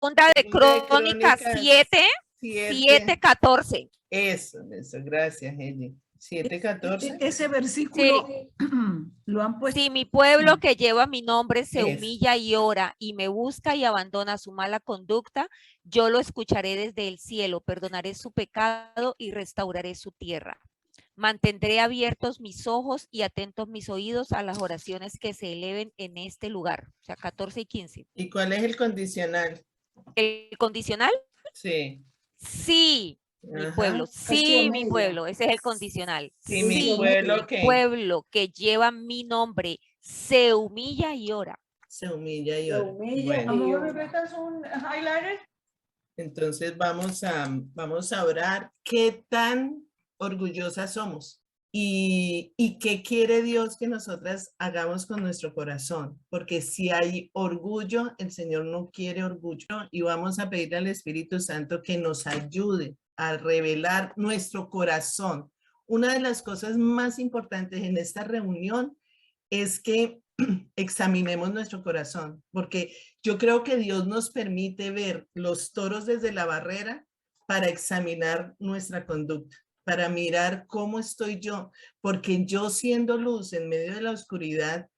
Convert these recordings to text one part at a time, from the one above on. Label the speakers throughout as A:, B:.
A: Segunda de
B: Segunda de
A: Crónicas
B: Crónicas
A: 7, 7,
B: 7.
A: 14.
B: Eso, gracias, Eli. 7:14.
C: Ese versículo
A: Sí.
C: lo han puesto.
A: Si mi pueblo que lleva mi nombre se
B: Eso.
A: humilla y ora y me busca y abandona su mala conducta, yo lo escucharé desde el cielo, perdonaré su pecado y restauraré su tierra. Mantendré abiertos mis ojos y atentos mis oídos a las oraciones que se eleven en este lugar. O sea, 14 y 15.
B: ¿Y cuál es el condicional?
A: El condicional,
B: Sí.
A: sí, mi
B: Ajá.
A: pueblo, sí, mi pueblo, ese es el condicional.
B: Sí, mi
A: Sí,
B: pueblo
A: mi
B: que
A: pueblo que lleva mi nombre se humilla y ora.
B: se humilla y ora.
C: A lo mejor Rebeca un highlighter.
B: Entonces vamos a orar. ¿Qué tan orgullosas somos? ¿Y qué quiere Dios que nosotras hagamos con nuestro corazón? Porque si hay orgullo, el Señor no quiere orgullo y vamos a pedirle al Espíritu Santo que nos ayude a revelar nuestro corazón. Una de las cosas más importantes en esta reunión es que examinemos nuestro corazón, porque yo creo que Dios nos permite ver los toros desde la barrera para examinar nuestra conducta, para mirar cómo estoy yo, porque yo siendo luz en medio de la oscuridad,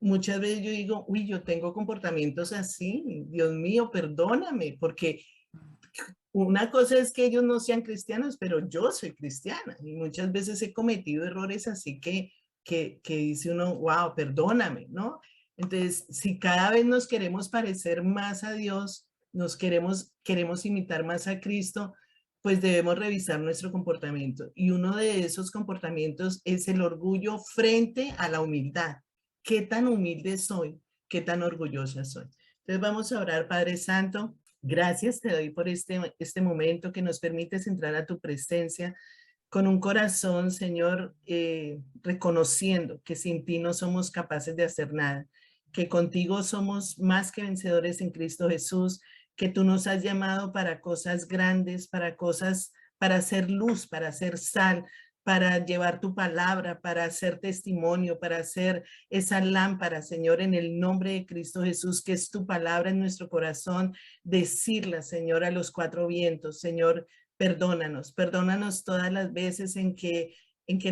B: muchas veces yo digo, uy, yo tengo comportamientos así, Dios mío, perdóname, porque una cosa es que ellos no sean cristianos, pero yo soy cristiana y muchas veces he cometido errores así que dice uno, wow, perdóname, ¿no? Entonces, si cada vez nos queremos parecer más a Dios, queremos imitar más a Cristo, pues debemos revisar nuestro comportamiento. Y uno de esos comportamientos es el orgullo frente a la humildad. ¿Qué tan humilde soy? ¿Qué tan orgullosa soy? Entonces vamos a orar, Padre Santo. Gracias te doy por este momento que nos permites entrar a tu presencia con un corazón, Señor, reconociendo que sin ti no somos capaces de hacer nada, que contigo somos más que vencedores en Cristo Jesús, que tú nos has llamado para cosas grandes, para hacer luz, para hacer sal, para llevar tu palabra, para hacer testimonio, para hacer esa lámpara, Señor, en el nombre de Cristo Jesús, que es tu palabra en nuestro corazón, decirla, Señor, a los cuatro vientos. Señor, perdónanos todas las veces en que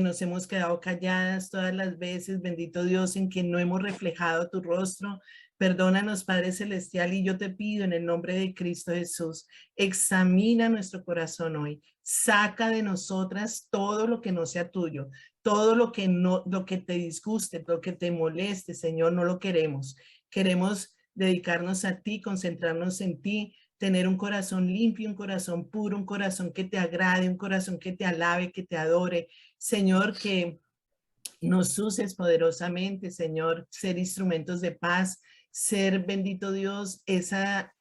B: nos hemos quedado calladas, todas las veces, bendito Dios, en que no hemos reflejado tu rostro. Perdónanos, Padre Celestial, y yo te pido en el nombre de Cristo Jesús, examina nuestro corazón hoy, saca de nosotras todo lo que no sea tuyo, todo lo que te disguste, lo que te moleste, Señor, no lo queremos. Queremos dedicarnos a ti, concentrarnos en ti, tener un corazón limpio, un corazón puro, un corazón que te agrade, un corazón que te alabe, que te adore. Señor, que nos uses poderosamente, Señor, ser instrumentos de paz, ser, bendito Dios, esa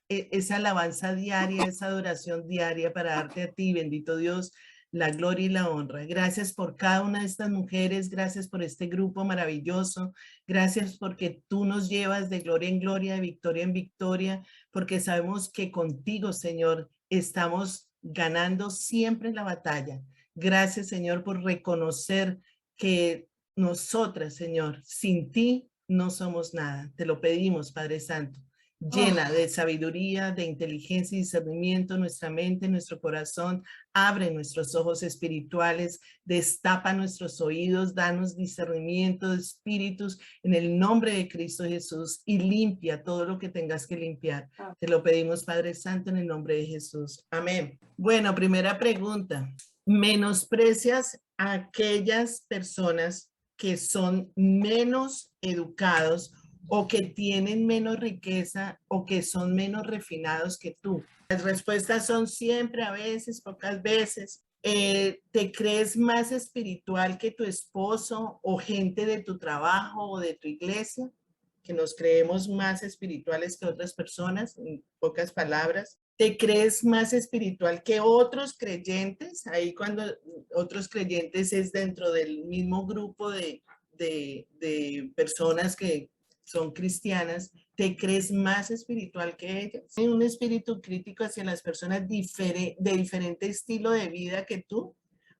B: alabanza diaria, esa adoración diaria para darte a ti, bendito Dios, la gloria y la honra. Gracias por cada una de estas mujeres, gracias por este grupo maravilloso, gracias porque tú nos llevas de gloria en gloria, de victoria en victoria, porque sabemos que contigo, Señor, estamos ganando siempre la batalla. Gracias, Señor, por reconocer que nosotras, Señor, sin ti no somos nada. Te lo pedimos, Padre Santo. Llena de sabiduría, de inteligencia y discernimiento nuestra mente, nuestro corazón. Abre nuestros ojos espirituales, destapa nuestros oídos, danos discernimiento de espíritus en el nombre de Cristo Jesús y limpia todo lo que tengas que limpiar. Te lo pedimos, Padre Santo, en el nombre de Jesús. Amén. Bueno, primera pregunta. ¿Menosprecias a aquellas personas que son menos educados o que tienen menos riqueza o que son menos refinados que tú? Las respuestas son siempre, a veces, pocas veces. ¿Te crees más espiritual que tu esposo o gente de tu trabajo o de tu iglesia? Que nos creemos más espirituales que otras personas, en pocas palabras. ¿Te crees más espiritual que otros creyentes? Ahí cuando otros creyentes es dentro del mismo grupo de personas que son cristianas. ¿Te crees más espiritual que ellas? ¿Hay un espíritu crítico hacia las personas de diferente estilo de vida que tú?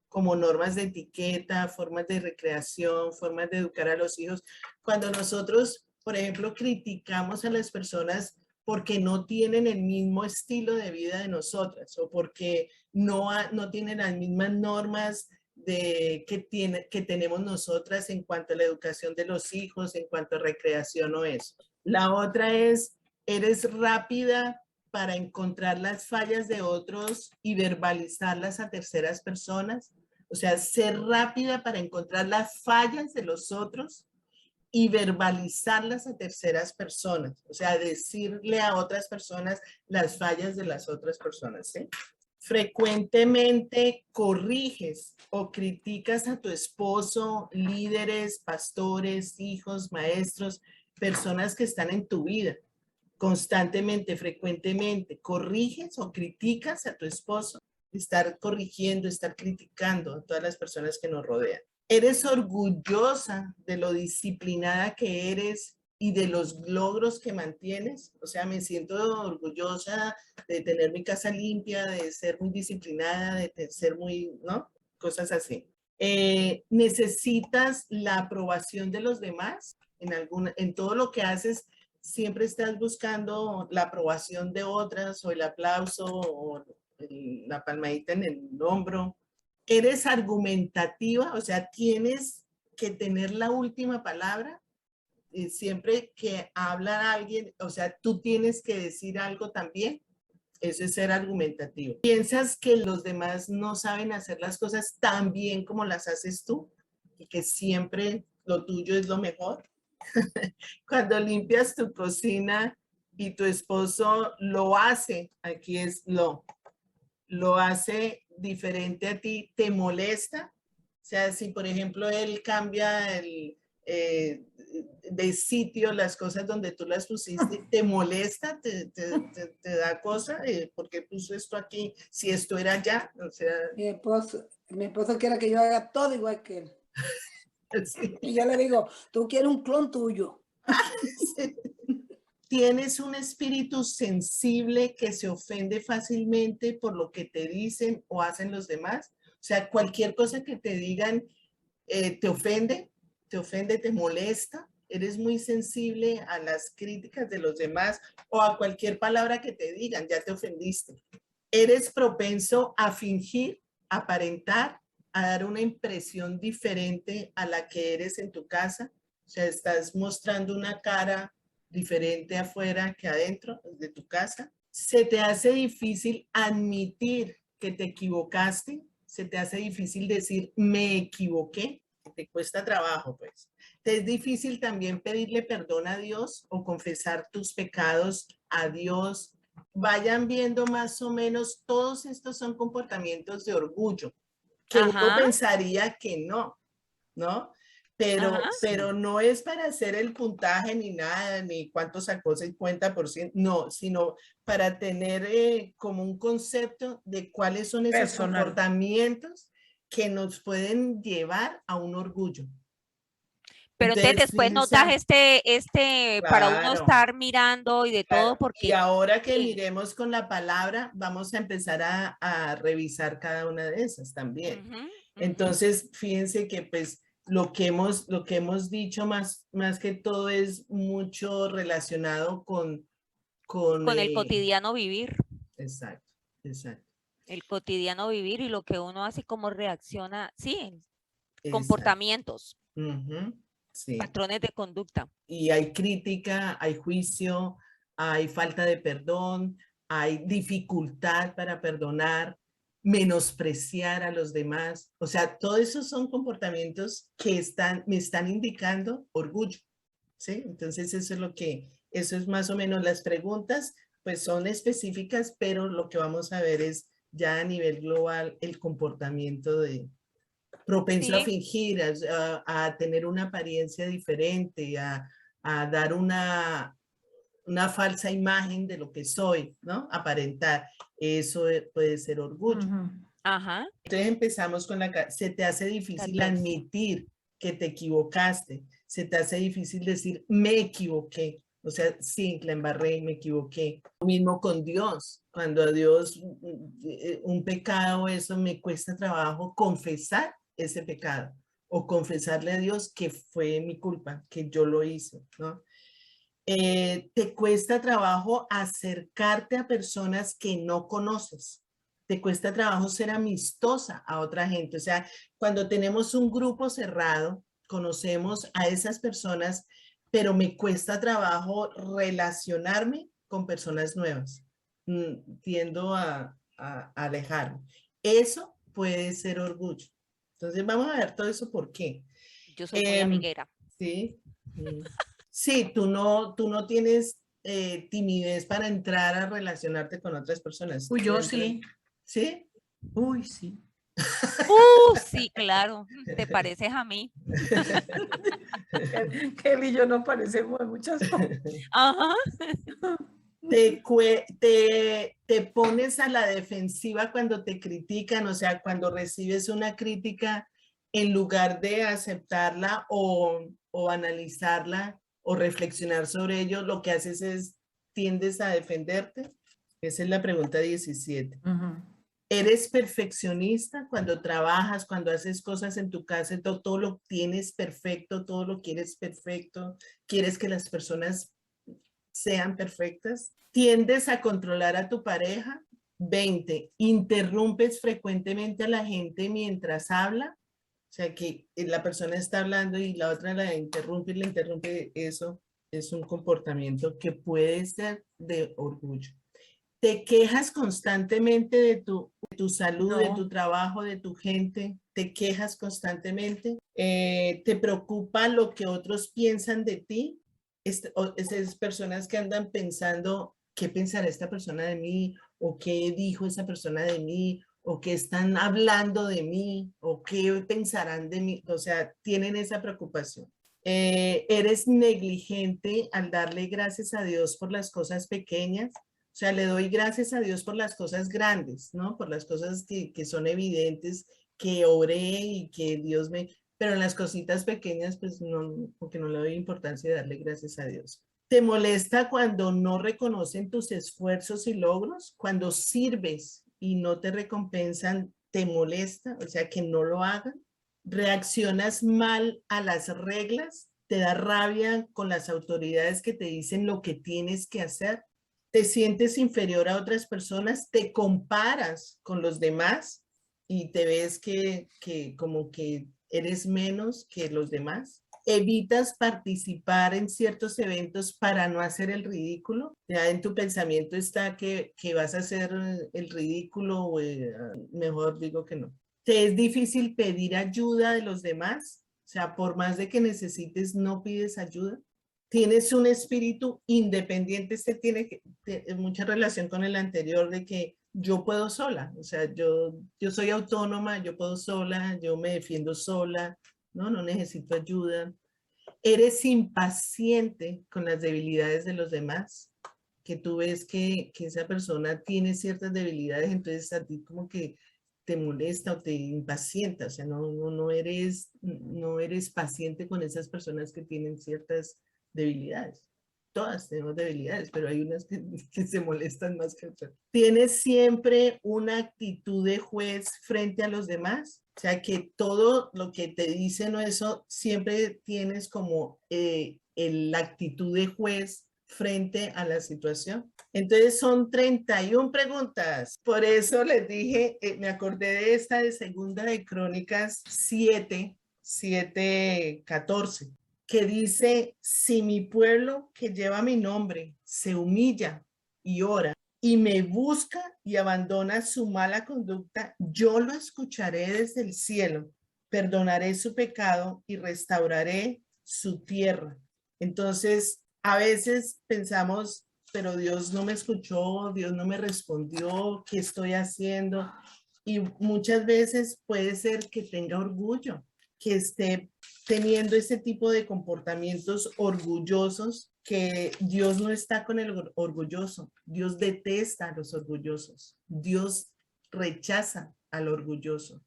B: Como normas de etiqueta, formas de recreación, formas de educar a los hijos. Cuando nosotros, por ejemplo, criticamos a las personas porque no tienen el mismo estilo de vida de nosotras o porque no tienen las mismas normas que tenemos nosotras en cuanto a la educación de los hijos, en cuanto a recreación o eso. La otra es, eres rápida para encontrar las fallas de otros y verbalizarlas a terceras personas. O sea, ser rápida para encontrar las fallas de los otros y verbalizarlas a terceras personas. O sea, decirle a otras personas las fallas de las otras personas, ¿sí? Frecuentemente corriges o criticas a tu esposo, líderes, pastores, hijos, maestros, personas que están en tu vida. Constantemente, frecuentemente, corriges o criticas a tu esposo. Estar corrigiendo, estar criticando a todas las personas que nos rodean. Eres orgullosa de lo disciplinada que eres y de los logros que mantienes. O sea, me siento orgullosa de tener mi casa limpia, de ser muy disciplinada, de ser muy, ¿no? Cosas así. ¿Necesitas la aprobación de los demás? En todo lo que haces, siempre estás buscando la aprobación de otras o el aplauso o la palmadita en el hombro. Eres argumentativa, o sea, tienes que tener la última palabra. Siempre que habla alguien, o sea, tú tienes que decir algo también. Eso es ser argumentativo. ¿Piensas que los demás no saben hacer las cosas tan bien como las haces tú? Y que siempre lo tuyo es lo mejor. Cuando limpias tu cocina y tu esposo lo hace, aquí es lo hace diferente a ti, ¿te molesta? O sea, si por ejemplo él cambia de sitio las cosas donde tú las pusiste, ¿te molesta? ¿Te da cosa? ¿Por qué puso esto aquí? Si esto era allá, o sea...
D: Mi esposo quiere que yo haga todo igual que él.
B: Sí.
D: Y yo le digo, tú quieres un clon tuyo.
B: Sí. ¿Tienes un espíritu sensible que se ofende fácilmente por lo que te dicen o hacen los demás? O sea, cualquier cosa que te digan te ofende, te molesta. Eres muy sensible a las críticas de los demás o a cualquier palabra que te digan, ya te ofendiste. Eres propenso a fingir, aparentar, a dar una impresión diferente a la que eres en tu casa. O sea, estás mostrando una cara diferente afuera que adentro de tu casa. Se te hace difícil admitir que te equivocaste. Se te hace difícil decir me equivoqué. Te cuesta trabajo, pues. Te es difícil también pedirle perdón a Dios o confesar tus pecados a Dios. Vayan viendo más o menos, todos estos son comportamientos de orgullo, que uno pensaría que no, ¿no? Pero no es para hacer el puntaje ni nada, ni cuánto sacó 50%, no, sino para tener como un concepto de cuáles son esos comportamientos que nos pueden llevar a un orgullo.
A: Pero entonces después nos das para uno
B: claro,
A: estar mirando y de todo, porque...
B: Y ahora que miremos con la palabra, vamos a empezar a revisar cada una de esas también. Entonces, fíjense que pues lo que hemos dicho más que todo es mucho relacionado con
A: el cotidiano vivir.
B: Exacto, exacto.
A: El cotidiano vivir y lo que uno hace, cómo reacciona, sí,
B: Exacto.
A: Comportamientos,
B: sí.
A: Patrones de conducta.
B: Y hay crítica, hay juicio, hay falta de perdón, hay dificultad para perdonar, menospreciar a los demás. O sea, todos esos son comportamientos que me están indicando orgullo, ¿sí? Entonces eso es más o menos las preguntas, pues son específicas, pero lo que vamos a ver es ya a nivel global el comportamiento propenso a fingir, a tener una apariencia diferente, a dar una falsa imagen de lo que soy, ¿no? Aparentar. Eso puede ser orgullo. Entonces empezamos con se te hace difícil admitir que te equivocaste, se te hace difícil decir me equivoqué. O sea, sí, la embarré, me equivoqué. Lo mismo con Dios. Cuando a Dios un pecado, eso me cuesta trabajo confesar ese pecado o confesarle a Dios que fue mi culpa, que yo lo hice, ¿no? Te cuesta trabajo acercarte a personas que no conoces. Te cuesta trabajo ser amistosa a otra gente. O sea, cuando tenemos un grupo cerrado, conocemos a esas personas, pero me cuesta trabajo relacionarme con personas nuevas. Tiendo a alejarme. Eso puede ser orgullo. Entonces vamos a ver todo eso por qué.
A: Yo soy muy amiguera.
B: Sí. Sí, tú no tienes timidez para entrar a relacionarte con otras personas.
C: Uy,
B: Tú
C: yo
B: entras-
C: sí.
B: ¿Sí?
C: Uy, sí.
A: Sí, claro. ¿Te pareces a mí?
C: Kelly y yo no parecemos de muchas cosas.
A: Ajá.
B: Te pones a la defensiva cuando te critican, o sea, cuando recibes una crítica, en lugar de aceptarla o analizarla o reflexionar sobre ello, lo que haces es tiendes a defenderte. Esa es la pregunta 17.
C: Ujú.
B: ¿Eres perfeccionista cuando trabajas, cuando haces cosas en tu casa, todo lo tienes perfecto, todo lo quieres perfecto? ¿Quieres que las personas sean perfectas? ¿Tiendes a controlar a tu pareja? 20. ¿Interrumpes frecuentemente a la gente mientras habla? O sea, que la persona está hablando y la otra la interrumpe y la interrumpe. Eso es un comportamiento que puede ser de orgullo. ¿Te quejas constantemente de tu salud, de tu
C: No,
B: trabajo, de tu gente? ¿Te quejas constantemente? ¿Te preocupa lo que otros piensan de ti? Esas personas que andan pensando, ¿qué pensará esta persona de mí? ¿O qué dijo esa persona de mí? ¿O qué están hablando de mí? ¿O qué pensarán de mí? O sea, tienen esa preocupación. ¿Eres negligente al darle gracias a Dios por las cosas pequeñas? O sea, le doy gracias a Dios por las cosas grandes, ¿no? Por las cosas que son evidentes, que oré y que Dios me... Pero en las cositas pequeñas, pues no, porque no le doy importancia de darle gracias a Dios. ¿Te molesta cuando no reconocen tus esfuerzos y logros? Cuando sirves y no te recompensan, ¿te molesta? O sea, que no lo hagan. ¿Reaccionas mal a las reglas? ¿Te da rabia con las autoridades que te dicen lo que tienes que hacer? ¿Te sientes inferior a otras personas? ¿Te comparas con los demás y te ves que como que eres menos que los demás? ¿Evitas participar en ciertos eventos para no hacer el ridículo? Ya en tu pensamiento está que vas a hacer el ridículo, o mejor digo que no. ¿Te es difícil pedir ayuda de los demás? O sea, por más de que necesites, no pides ayuda. Tienes un espíritu independiente, este tiene mucha relación con el anterior de que yo puedo sola, o sea, yo soy autónoma, yo puedo sola, yo me defiendo sola, no necesito ayuda. Eres impaciente con las debilidades de los demás, que tú ves que esa persona tiene ciertas debilidades, entonces a ti como que te molesta o te impacienta, o sea, no eres paciente con esas personas que tienen ciertas debilidades. Todas tenemos debilidades, pero hay unas que se molestan más que otras. ¿Tienes siempre una actitud de juez frente a los demás? O sea, que todo lo que te dicen o eso, siempre tienes como la actitud de juez frente a la situación. Entonces son 31 preguntas. Por eso les dije, me acordé de esta de segunda de Crónicas 7:14, que dice, si mi pueblo que lleva mi nombre se humilla y ora y me busca y abandona su mala conducta, yo lo escucharé desde el cielo, perdonaré su pecado y restauraré su tierra. Entonces, a veces pensamos, pero Dios no me escuchó, Dios no me respondió, ¿qué estoy haciendo? Y muchas veces puede ser que tenga orgullo, que esté teniendo ese tipo de comportamientos orgullosos, que Dios no está con el orgulloso, Dios detesta a los orgullosos, Dios rechaza al orgulloso.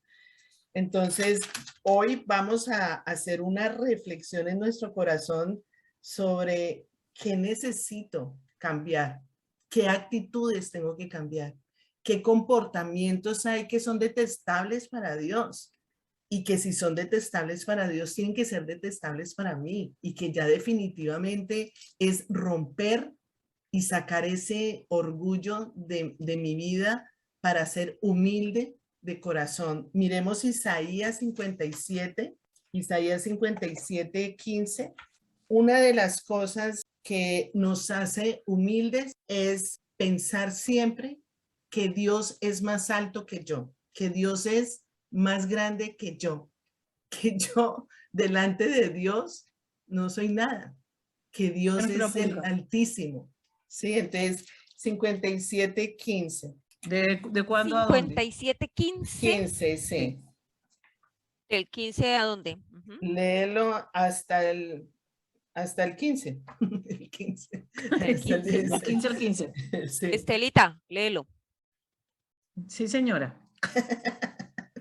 B: Entonces, hoy vamos a hacer una reflexión en nuestro corazón sobre qué necesito cambiar, qué actitudes tengo que cambiar, qué comportamientos hay que son detestables para Dios. y que si son detestables para Dios, tienen que ser detestables para mí, y que ya definitivamente es romper y sacar ese orgullo de mi vida para ser humilde de corazón. Miremos Isaías 57, 15. Una de las cosas que nos hace humildes es pensar siempre que Dios es más alto que yo, que Dios es más grande que yo delante de Dios no soy nada, que Dios
C: Ejemplo,
B: es el
C: apunta.
B: Altísimo. Sí, entonces 57:15.
C: ¿De cuándo a dónde?
A: 57:15.
B: 15, sí.
A: ¿Del 15 a dónde? Ujú.
B: Léelo hasta el 15. El 15. Hasta el
C: 15, del
B: 16.
C: 15 al 15.
B: Sí.
A: Estelita, léelo.
C: Sí, señora.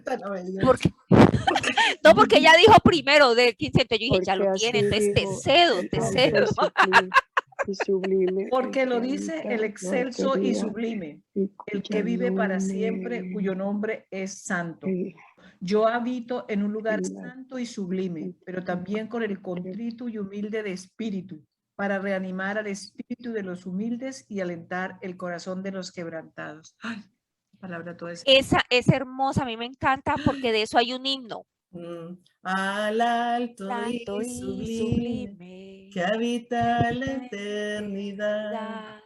B: Tan obediente.
A: Porque, no, porque ella dijo primero del 15, entonces yo dije, ya lo
E: Porque
A: tiene,
E: así
A: entonces te
E: dijo
A: cedo,
E: el
A: te
E: alto
A: cedo.
E: y sublime,
C: Porque
E: el
C: lo
E: que
C: dice
E: habita
C: el
E: la
C: excelso y
E: alquería
C: sublime,
E: y
C: el
E: cuyo
C: que vive para siempre,
E: nombre
C: cuyo nombre es santo.
E: es
C: Yo habito en un lugar
E: en la
C: santo y sublime, pero también con el contrito y humilde de espíritu, para reanimar al espíritu de los humildes y alentar el corazón de los quebrantados. Ay, palabra toda esa.
A: Esa es hermosa, a mí me encanta porque de eso hay un himno.
B: Al alto
A: Santo
B: y
A: y
B: sublime, que
A: sublime.
B: habita la
A: la
B: eternidad.
A: eternidad.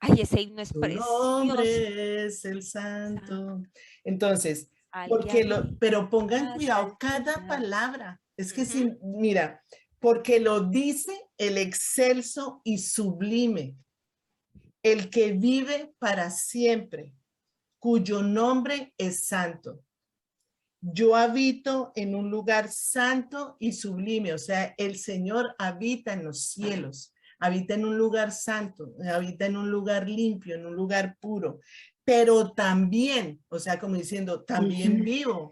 A: Ay, ese himno es
B: Tu
A: precioso.
B: nombre es el santo. Entonces,
A: Al que habita
B: pero pongan
A: las
B: cuidado cada
A: alturas.
B: palabra. Es que
A: Ujú.
B: si, mira, porque lo dice el excelso y sublime, el que vive para siempre, cuyo nombre es santo. Yo habito en un lugar santo y sublime, o sea, el Señor habita en los cielos, habita en un lugar santo, habita en un lugar limpio, en un lugar puro, pero también, o sea, como diciendo, también vivo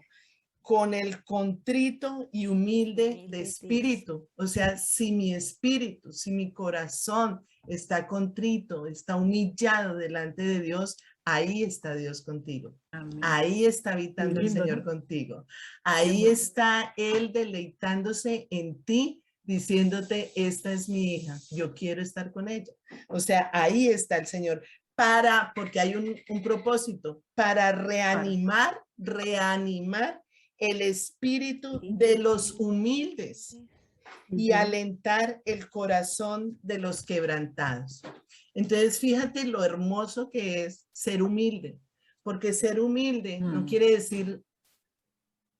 B: con el contrito y humilde de espíritu. O sea, si mi espíritu, si mi corazón está contrito, está humillado delante de Dios, ahí está Dios contigo.
C: Amén.
B: Ahí está habitando el
C: Lindo,
B: Señor
C: ¿no?
B: contigo. Ahí
C: bueno.
B: está Él deleitándose en ti, diciéndote, esta es mi hija, yo quiero estar con ella. O sea, ahí está el Señor porque hay un propósito, para reanimar el espíritu de los humildes y alentar el corazón de los quebrantados. Entonces, fíjate lo hermoso que es ser humilde, porque ser humilde no quiere decir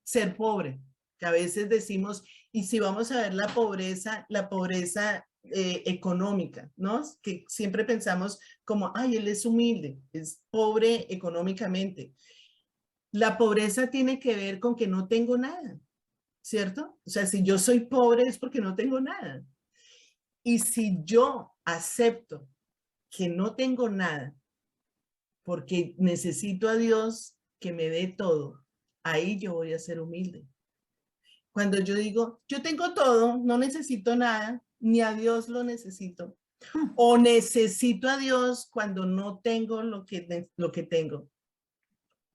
B: ser pobre, que a veces decimos, y si vamos a ver la pobreza económica, ¿no? Que siempre pensamos como, ay, él es humilde, es pobre económicamente. La pobreza tiene que ver con que no tengo nada, ¿cierto? O sea, si yo soy pobre es porque no tengo nada. Y si yo acepto que no tengo nada, porque necesito a Dios que me dé todo, ahí yo voy a ser humilde. Cuando yo digo, yo tengo todo, no necesito nada, ni a Dios lo necesito. O necesito a Dios cuando no tengo lo que tengo.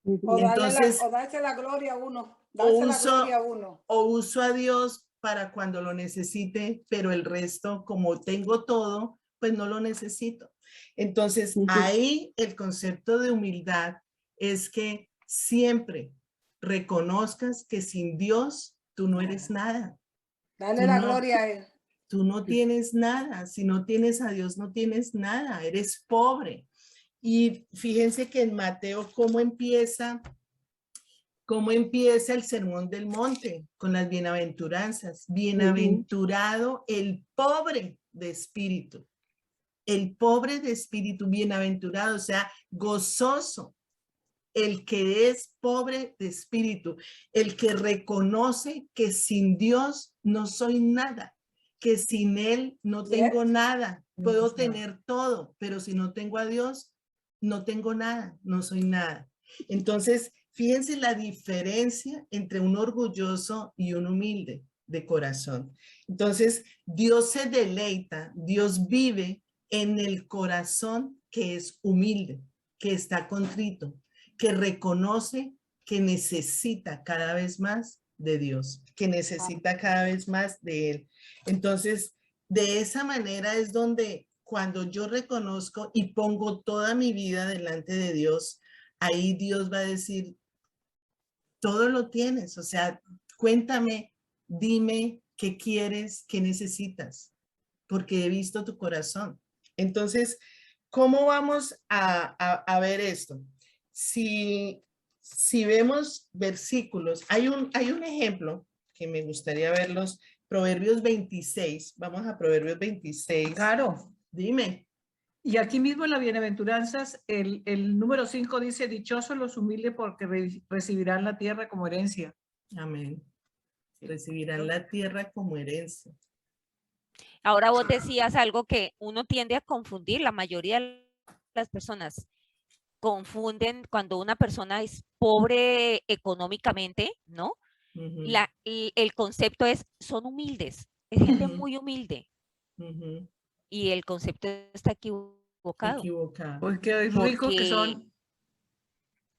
D: O
B: Entonces,
D: darse la gloria a uno. Darse la gloria a uno.
B: O uso a Dios para cuando lo necesite, pero el resto, como tengo todo, pues no lo necesito. Entonces, ahí el concepto de humildad es que siempre reconozcas que sin Dios tú no eres nada.
D: Dale la gloria a Él.
B: Tú no tienes nada. Si no tienes a Dios, no tienes nada. Eres pobre. Y fíjense que en Mateo, ¿cómo empieza el sermón del monte? Con las bienaventuranzas. Bienaventurado el pobre de espíritu. El pobre de espíritu, bienaventurado, o sea, gozoso. El que es pobre de espíritu, el que reconoce que sin Dios no soy nada, que sin Él no tengo nada. Puedo tener todo, pero si no tengo a Dios, no tengo nada, no soy nada. Entonces, fíjense la diferencia entre un orgulloso y un humilde de corazón. Entonces, Dios se deleita, Dios vive en el corazón que es humilde, que está contrito, que reconoce que necesita cada vez más de Dios, que necesita cada vez más de Él. Entonces, de esa manera es donde cuando yo reconozco y pongo toda mi vida delante de Dios, ahí Dios va a decir, todo lo tienes, o sea, cuéntame, dime qué quieres, qué necesitas, porque he visto tu corazón. Entonces, ¿cómo vamos a ver esto? Si vemos versículos, hay un ejemplo que me gustaría verlos, Proverbios 26, vamos a Proverbios 26.
C: Claro.
B: Dime.
C: Y aquí mismo en las bienaventuranzas, el número 5 dice, dichosos los humildes porque recibirán la tierra como herencia.
B: Amén. Recibirán la tierra como herencia.
A: Ahora vos decías algo que uno tiende a confundir, la mayoría de las personas confunden cuando una persona es pobre económicamente, ¿no?
B: Ujú,
A: El concepto es, son humildes, es gente
B: Ujú.
A: muy humilde
B: ujú.
A: y el concepto está equivocado,
B: Equivocado.
C: Porque hay ricos que
A: porque
C: son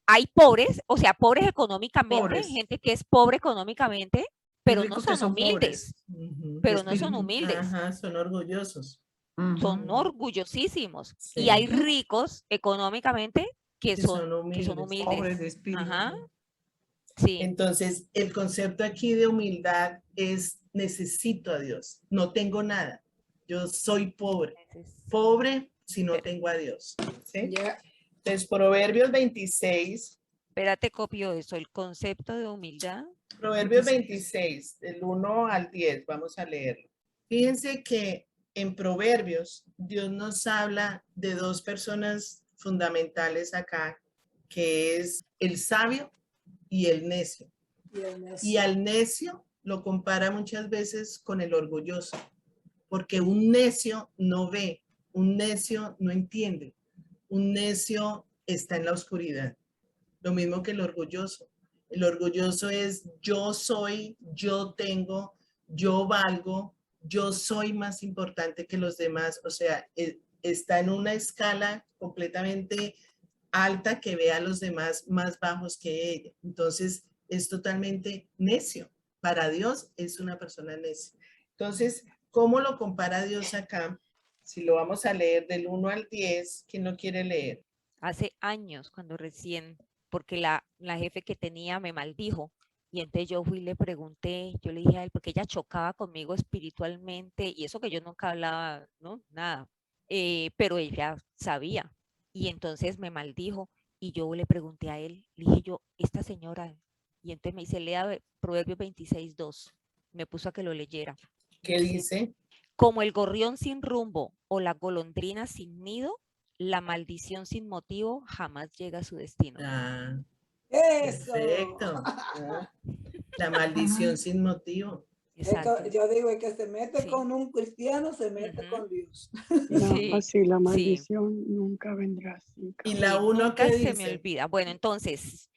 A: hay pobres, o sea, pobres económicamente,
C: pobres
A: gente que es pobre económicamente,
C: y
A: pero no
C: ricos que
A: son
C: son
A: humildes,
C: pobres
B: Ujú.
C: de
A: pero no son
C: espíritu.
A: humildes.
B: Ajá, son orgullosos.
A: Son
C: Ujú.
A: orgullosísimos.
B: Sí.
A: Y hay ricos económicamente que
B: Que
A: son,
B: son
A: que son
B: humildes.
C: Pobres
A: humildes.
C: de espíritu.
A: Ajá, sí.
B: Entonces, el concepto aquí de humildad es necesito a Dios. No tengo nada. Yo soy pobre. Pobre si no tengo a Dios. ¿Sí?
D: Ya.
B: Entonces, Proverbios 26.
A: Espérate, copio eso, el concepto de humildad.
B: Proverbios 26, del 1 al 10, vamos a leerlo. Fíjense que en Proverbios Dios nos habla de dos personas fundamentales acá, que es el sabio y el necio. Y al necio lo compara muchas veces con el orgulloso, porque un necio no ve, un necio no entiende, un necio está en la oscuridad. Lo mismo que el orgulloso. El orgulloso es yo soy, yo tengo, yo valgo, yo soy más importante que los demás. O sea, está en una escala completamente alta que ve a los demás más bajos que ella. Entonces, es totalmente necio. Para Dios es una persona necia. Entonces, ¿cómo lo compara Dios acá? Si lo vamos a leer del 1 al 10, ¿quién lo quiere leer?
A: Hace años, cuando recién, porque la jefe que tenía me maldijo. Y entonces yo fui y le pregunté, yo le dije a él, porque ella chocaba conmigo espiritualmente, y eso que yo nunca hablaba, ¿no? Nada. Pero ella sabía. Y entonces me maldijo. Y yo le pregunté a él, le dije yo, esta señora, y entonces me dice, lea Proverbios 26:2. Me puso a que lo leyera.
B: ¿Qué dice?
A: Como el gorrión sin rumbo o la golondrina sin nido, la maldición sin motivo jamás llega a su destino.
B: Ah,
D: Eso.
B: perfecto. Ah, la maldición sin motivo.
A: Exacto.
D: Yo digo, el que se mete
A: Sí.
D: con un cristiano se mete
A: Ujú.
D: con Dios.
E: No,
A: Sí,
E: así la
A: sí,
E: maldición nunca vendrá así.
B: Y
A: sí,
B: la uno
A: nunca
B: que
A: se me
B: dice,
A: olvida. Bueno, entonces,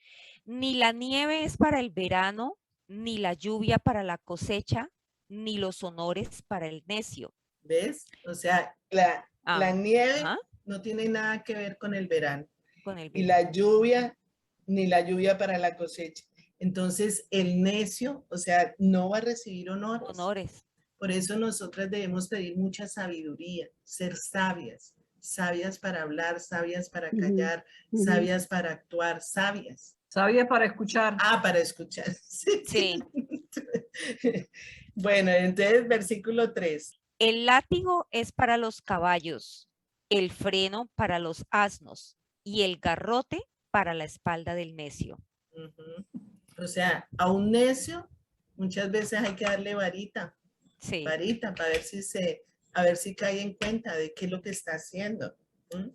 A: ni la nieve es para el verano, ni la lluvia para la cosecha, ni los honores para el necio.
B: ¿ves? O sea, la nieve
A: Ajá,
B: no tiene nada que ver con el verano.
A: con el
B: Y
A: verano.
B: la lluvia, ni la lluvia para la cosecha. Entonces, el necio, o sea, no va a recibir honores.
A: Honores.
B: Por eso nosotras debemos pedir mucha sabiduría, ser sabias, sabias para hablar, sabias para
E: Ujú,
B: callar,
E: ujú.
B: sabias para actuar, sabias.
C: Sabía para escuchar.
B: Ah, para escuchar. Sí.
A: Sí.
B: Bueno, entonces versículo 3.
A: El látigo es para los caballos, el freno para los asnos y el garrote para la espalda del necio.
B: O sea, a un necio muchas veces hay que darle varita
A: Sí.
B: para ver a ver si cae en cuenta de qué es lo que está haciendo.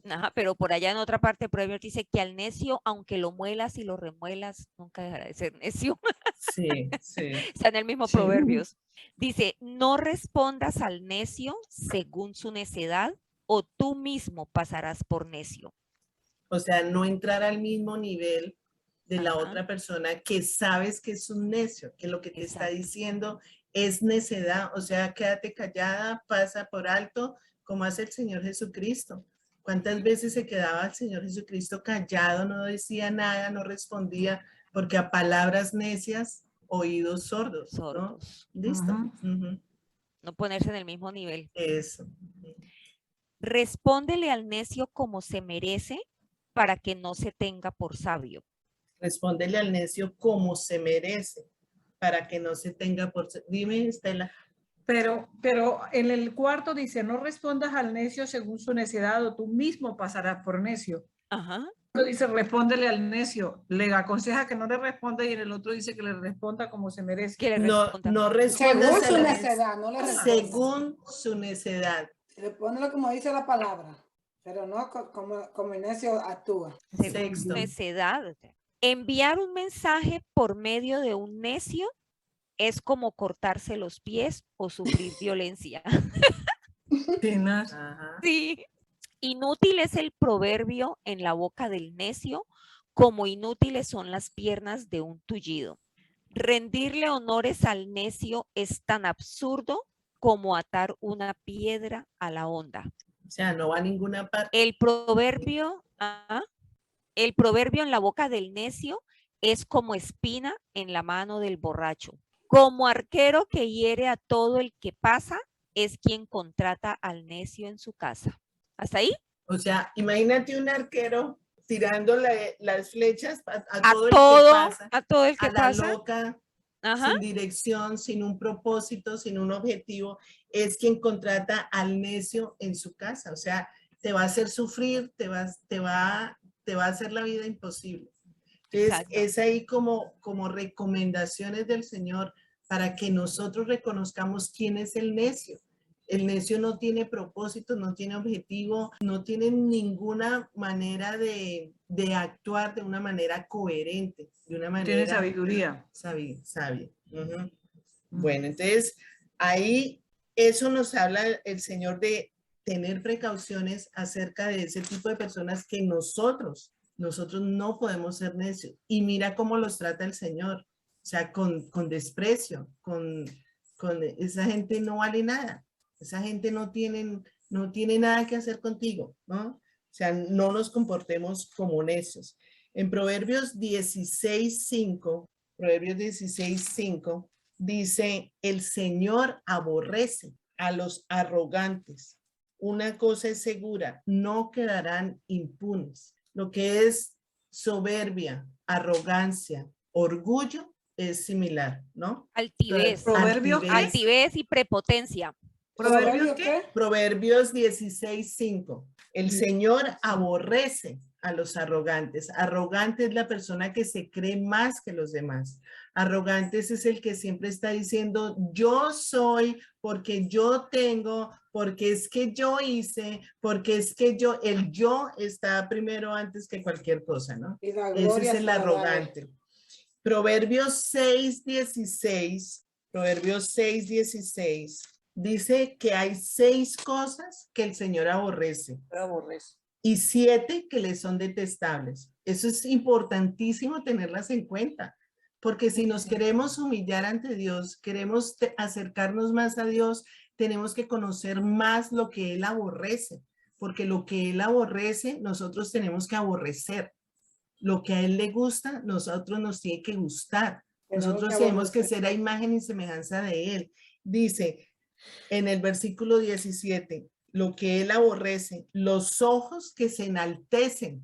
A: Ajá, pero por allá en otra parte de Proverbios dice que al necio, aunque lo muelas y lo remuelas, nunca dejará de ser necio.
B: Sí, sí.
A: Está en el mismo
B: Sí.
A: Proverbios. Dice, no respondas al necio según su necedad, o tú mismo pasarás por necio.
B: O sea, no entrar al mismo nivel de la
A: Ajá,
B: otra persona que sabes que es un necio, que lo que te está
A: exacto.
B: diciendo es necedad. O sea, quédate callada, pasa por alto, como hace el Señor Jesucristo. ¿Cuántas veces se quedaba el Señor Jesucristo callado, no decía nada, no respondía, porque a palabras necias oídos sordos, ¿no?
A: sordos.
B: Listo.
C: Ujú.
B: Ujú.
A: No ponerse en el mismo nivel.
B: Eso.
A: Respóndele al necio como se merece para que no se tenga por sabio.
B: Respóndele al necio como se merece, para que no se tenga por... Dime, Estela.
C: Pero en el cuarto dice, no respondas al necio según su necedad o tú mismo pasarás por necio.
A: Ajá.
C: Uno dice, respóndele al necio, le aconseja que no le responda y en el otro dice que le responda como se merece.
A: Que le
B: No,
A: responda.
B: no
D: Según
B: respondas a
D: su
B: la
D: necedad, no le responda.
B: según su necedad.
D: Respóndelo como dice la palabra, pero no como el necio actúa.
A: Según su
B: Sexto.
A: necedad. O sea, enviar un mensaje por medio de un necio es como cortarse los pies o sufrir violencia.
C: Tenaz.
B: Ajá.
A: Sí. Inútil es el proverbio en la boca del necio, como inútiles son las piernas de un tullido. Rendirle honores al necio es tan absurdo como atar una piedra a la honda.
B: O sea, no va a ninguna parte.
A: El proverbio en la boca del necio es como espina en la mano del borracho. Como arquero que hiere a todo el que pasa, es quien contrata al necio en su casa. ¿Hasta ahí?
B: O sea, imagínate un arquero tirando las flechas a
A: A
B: todo el que pasa,
A: a todo el que
B: a la
A: pasa.
B: loca,
A: Ajá.
B: sin dirección, sin un propósito, sin un objetivo, es quien contrata al necio en su casa. O sea, te va a hacer sufrir, te va a hacer la vida imposible. Entonces,
A: Exacto.
B: es ahí como recomendaciones del Señor para que nosotros reconozcamos quién es el necio. El necio no tiene propósito, no tiene objetivo, no tiene ninguna manera de actuar de una manera coherente, de una manera
C: Tiene sabiduría.
B: sabia. Ujú. Bueno, entonces ahí eso nos habla el Señor de tener precauciones acerca de ese tipo de personas que nosotros no podemos ser necios. Y mira cómo los trata el Señor, o sea, con desprecio, con esa gente no vale nada, esa gente no tiene nada que hacer contigo, ¿no? O sea, no nos comportemos como necios. En Proverbios 16:5 dice, el Señor aborrece a los arrogantes. Una cosa es segura, no quedarán impunes. Lo que es soberbia, arrogancia, orgullo es similar, ¿no?
A: Altivez.
C: ¿Proverbios qué?
A: Altivez y prepotencia.
C: ¿Proverbios qué?
B: Proverbios 16:5. El Señor aborrece a los arrogantes. Arrogante es la persona que se cree más que los demás. Arrogantes es el que siempre está diciendo, yo soy, porque yo tengo, porque es que yo hice, porque es que el yo está primero antes que cualquier cosa, ¿no?
D: Y la
B: Ese
D: gloria
B: es el
D: se la da a él.
B: arrogante. Proverbios 6:16 dice que hay 6 cosas que el Señor aborrece
D: Pero aborrece.
B: y 7 que le son detestables. Eso es importantísimo tenerlas en cuenta, porque si nos queremos humillar ante Dios, queremos acercarnos más a Dios, tenemos que conocer más lo que Él aborrece, porque lo que Él aborrece, nosotros tenemos que aborrecer. Lo que a Él le gusta, nosotros nos tiene que gustar. Nosotros tenemos que ser a imagen y semejanza de Él. Dice en el versículo 17, lo que Él aborrece, los ojos que se enaltecen,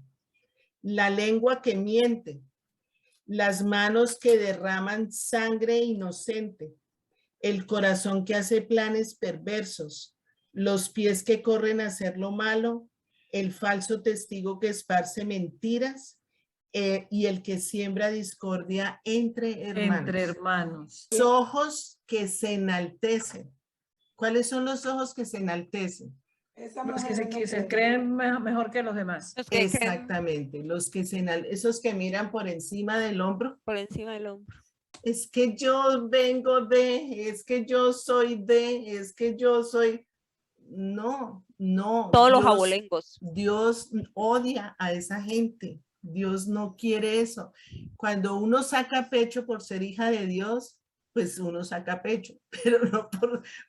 B: la lengua que miente, las manos que derraman sangre inocente, el corazón que hace planes perversos, los pies que corren a hacer lo malo, el falso testigo que esparce mentiras, y el que siembra discordia entre hermanos.
C: Entre hermanos.
B: Los ojos que se enaltecen. ¿Cuáles son los ojos que se enaltecen?
C: Los que se creen mejor que los demás.
A: Los que creen
B: Exactamente, los que esos que miran por encima del hombro.
A: por encima del hombro.
B: Es que yo vengo de, es que yo soy de, es que yo soy. No.
A: Todos los abolengos.
B: Dios odia a esa gente. Dios no quiere eso. Cuando uno saca pecho por ser hija de Dios, pues uno saca pecho, pero no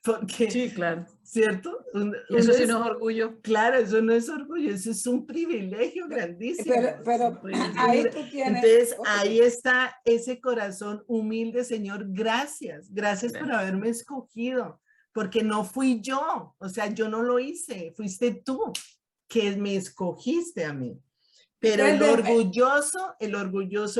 B: porque,
C: Sí, claro.
B: ¿cierto?
C: Y eso
B: Uno
C: sí no es orgullo.
B: claro, eso no es orgullo, eso es un privilegio grandísimo.
D: Pero ahí tú tienes.
B: Entonces,
D: oye,
B: ahí está ese corazón humilde, Señor. Gracias, gracias por
C: Gracias.
B: haberme escogido, porque no fui yo, o sea, yo no lo hice, fuiste tú que me escogiste a mí. Pero el orgulloso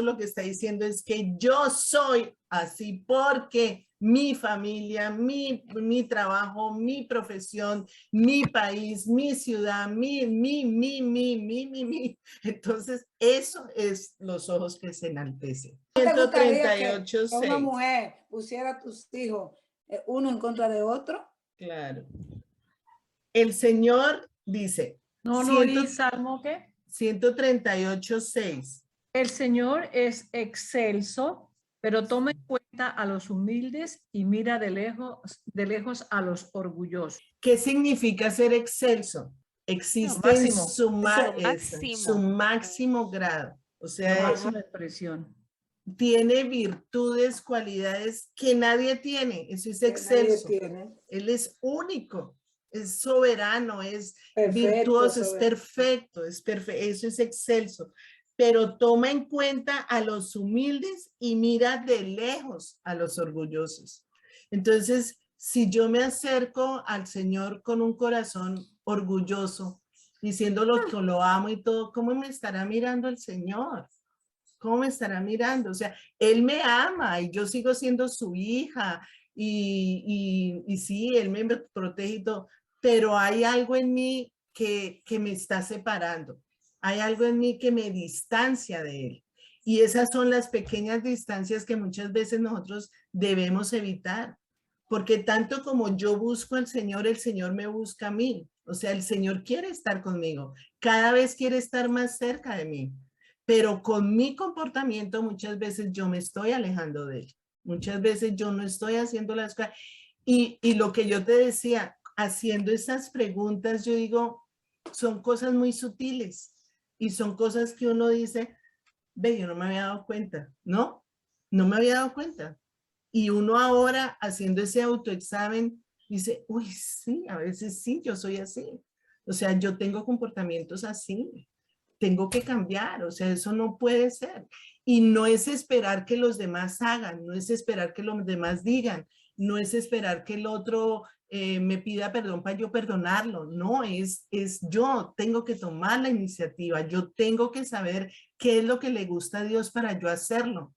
B: lo que está diciendo es que yo soy así porque mi familia, mi trabajo, mi profesión, mi país, mi ciudad, mi. Entonces, eso es los ojos que se enaltecen.
D: ¿No te gustaría
B: 138,
D: que una
B: 6.
D: mujer pusiera a tus hijos uno en contra de otro?
B: Claro. El Señor dice,
C: No, no, ¿y Salmo qué?
B: 138, 6.
C: El Señor es excelso, pero toma en cuenta a los humildes y mira de lejos a los orgullosos.
B: ¿Qué significa ser excelso? Existe en
C: máximo.
B: su, su
A: máximo.
B: máximo grado. O
C: La
B: sea,
C: máxima expresión.
B: tiene virtudes, cualidades que nadie tiene. Eso es
D: Que nadie
B: excelso.
D: tiene.
B: Él es único, es soberano, es
D: Perfecto,
B: virtuoso, es
D: soberano.
B: perfecto, eso es excelso. Pero toma en cuenta a los humildes y mira de lejos a los orgullosos. Entonces, si yo me acerco al Señor con un corazón orgulloso, diciéndolo que lo amo y todo, ¿cómo me estará mirando el Señor? ¿Cómo me estará mirando? O sea, Él me ama y yo sigo siendo su hija y sí, Él me protege y todo, pero hay algo en mí que me está separando. Hay algo en mí que me distancia de Él. Y esas son las pequeñas distancias que muchas veces nosotros debemos evitar. Porque tanto como yo busco al Señor, el Señor me busca a mí. O sea, el Señor quiere estar conmigo. Cada vez quiere estar más cerca de mí. Pero con mi comportamiento muchas veces yo me estoy alejando de Él. Muchas veces yo no estoy haciendo las cosas. Y lo que yo te decía, haciendo esas preguntas, yo digo, son cosas muy sutiles y son cosas que uno dice, ve, yo no me había dado cuenta, ¿no? No me había dado cuenta. Y uno ahora haciendo ese autoexamen dice, uy, sí, a veces sí, yo soy así. O sea, yo tengo comportamientos así. Tengo que cambiar, o sea, eso no puede ser. Y no es esperar que los demás hagan, no es esperar que los demás digan, no es esperar que el otro me pida perdón para yo perdonarlo, no, es yo, tengo que tomar la iniciativa, yo tengo que saber qué es lo que le gusta a Dios para yo hacerlo.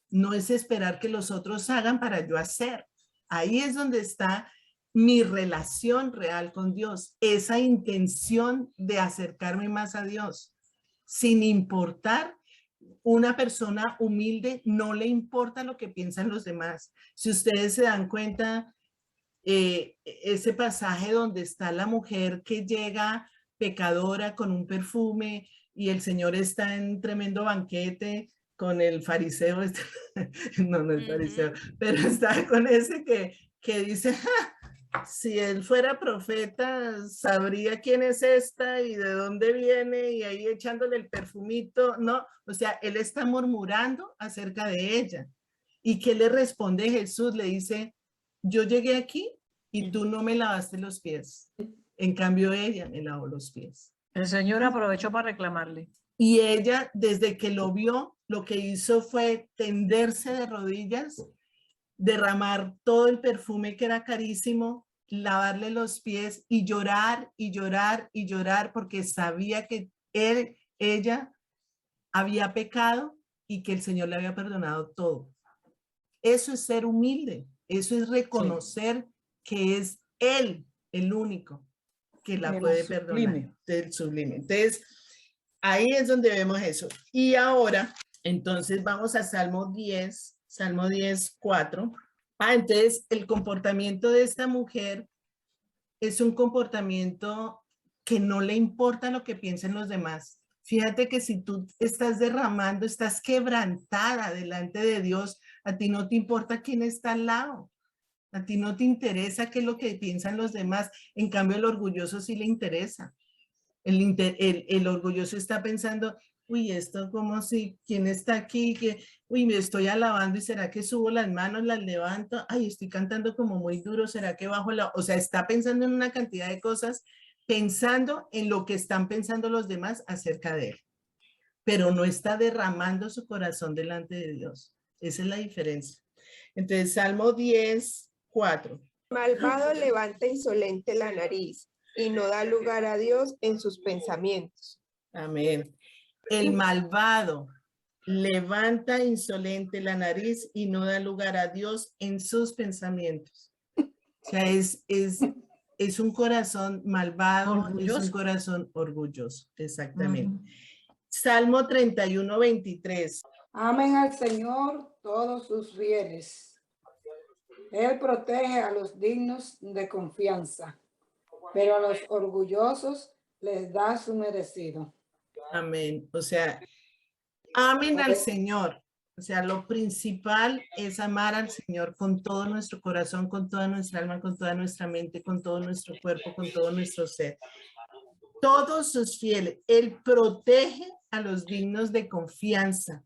B: No es esperar que los otros hagan para yo hacer. Ahí es donde está mi relación real con Dios, esa intención de acercarme más a Dios, sin importar. Una persona humilde no le importa lo que piensan los demás. Si ustedes se dan cuenta, ese pasaje donde está la mujer que llega pecadora con un perfume y el Señor está en tremendo banquete con el fariseo, no el fariseo, pero está con ese que dice, si él fuera profeta, sabría quién es esta y de dónde viene y ahí echándole el perfumito, ¿no? O sea, él está murmurando acerca de ella. ¿Y qué le responde Jesús? Le dice, yo llegué aquí y tú no me lavaste los pies. En cambio, ella me lavó los pies.
C: El Señor aprovechó para reclamarle.
B: Y ella, desde que lo vio, lo que hizo fue tenderse de rodillas, derramar todo el perfume que era carísimo, lavarle los pies y llorar y llorar y llorar porque sabía que ella había pecado y que el Señor le había perdonado todo. Eso es ser humilde, eso es reconocer que es Él el único que la puede perdonar. El sublime. Entonces, ahí es donde vemos eso. Y ahora, entonces vamos a Salmo 10, 4. Entonces el comportamiento de esta mujer es un comportamiento que no le importa lo que piensen los demás. Fíjate que si tú estás derramando, estás quebrantada delante de Dios, a ti no te importa quién está al lado. A ti no te interesa qué es lo que piensan los demás. En cambio, el orgulloso sí le interesa. El orgulloso está pensando, uy, esto como si, ¿quién está aquí? Que, uy, me estoy alabando y ¿será que subo las manos, las levanto? Ay, estoy cantando como muy duro, ¿será que bajo la...? O sea, está pensando en una cantidad de cosas, pensando en lo que están pensando los demás acerca de él, pero no está derramando su corazón delante de Dios. Esa es la diferencia. Entonces, Salmo 10, 4.
F: Malvado levanta insolente la nariz y no da lugar a Dios en sus pensamientos.
B: Amén. El malvado levanta insolente la nariz y no da lugar a Dios en sus pensamientos. O sea, es un corazón malvado, es un
C: Orgulloso.
B: corazón orgulloso, exactamente. Salmo 31, 23.
D: Amen al Señor todos sus fieles. Él protege a los dignos de confianza, pero a los orgullosos les da su merecido.
B: Amén. O sea, amen al Señor. O sea, lo principal es amar al Señor con todo nuestro corazón, con toda nuestra alma, con toda nuestra mente, con todo nuestro cuerpo, con todo nuestro ser. Todos sus fieles. Él protege a los dignos de confianza,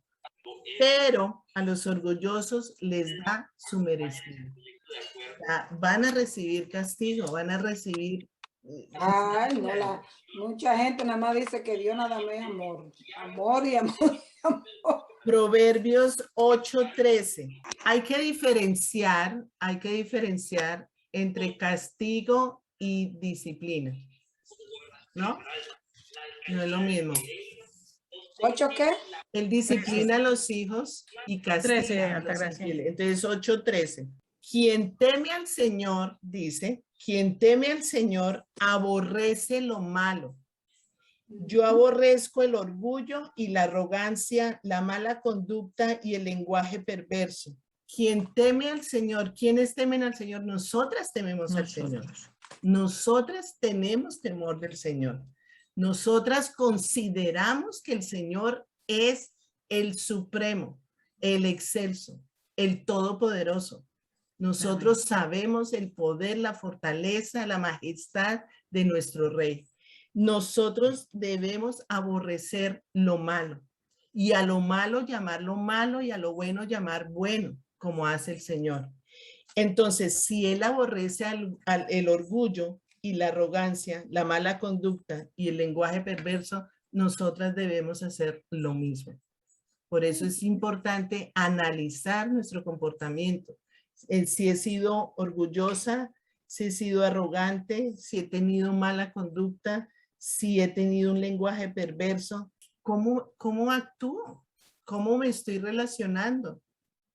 B: pero a los orgullosos les da su merecido. O sea, van a recibir castigo, van a recibir...
D: Ay, no, mucha gente nada más dice que Dios nada más es amor. Amor y amor y amor.
B: Proverbios 8:13. Hay que diferenciar entre castigo y disciplina. ¿No? No es lo mismo.
D: ¿Ocho qué?
B: Él disciplina a los hijos y
C: 13,
B: castiga a los
C: Altagracia.
B: infieles. Entonces, 8:13. Quien teme al Señor, dice, quien teme al Señor aborrece lo malo. Yo aborrezco el orgullo y la arrogancia, la mala conducta y el lenguaje perverso. Quien teme al Señor, ¿quiénes temen al Señor? Nosotras tememos al Señor. Nosotras tenemos temor del Señor. Nosotras consideramos que el Señor es el supremo, el excelso, el todopoderoso. Nosotros sabemos el poder, la fortaleza, la majestad de nuestro Rey. Nosotros debemos aborrecer lo malo y a lo malo llamarlo malo y a lo bueno llamar bueno, como hace el Señor. Entonces, si Él aborrece el orgullo y la arrogancia, la mala conducta y el lenguaje perverso, nosotras debemos hacer lo mismo. Por eso es importante analizar nuestro comportamiento. Si he sido orgullosa, si he sido arrogante, si he tenido mala conducta, si he tenido un lenguaje perverso, ¿cómo actúo? ¿Cómo me estoy relacionando?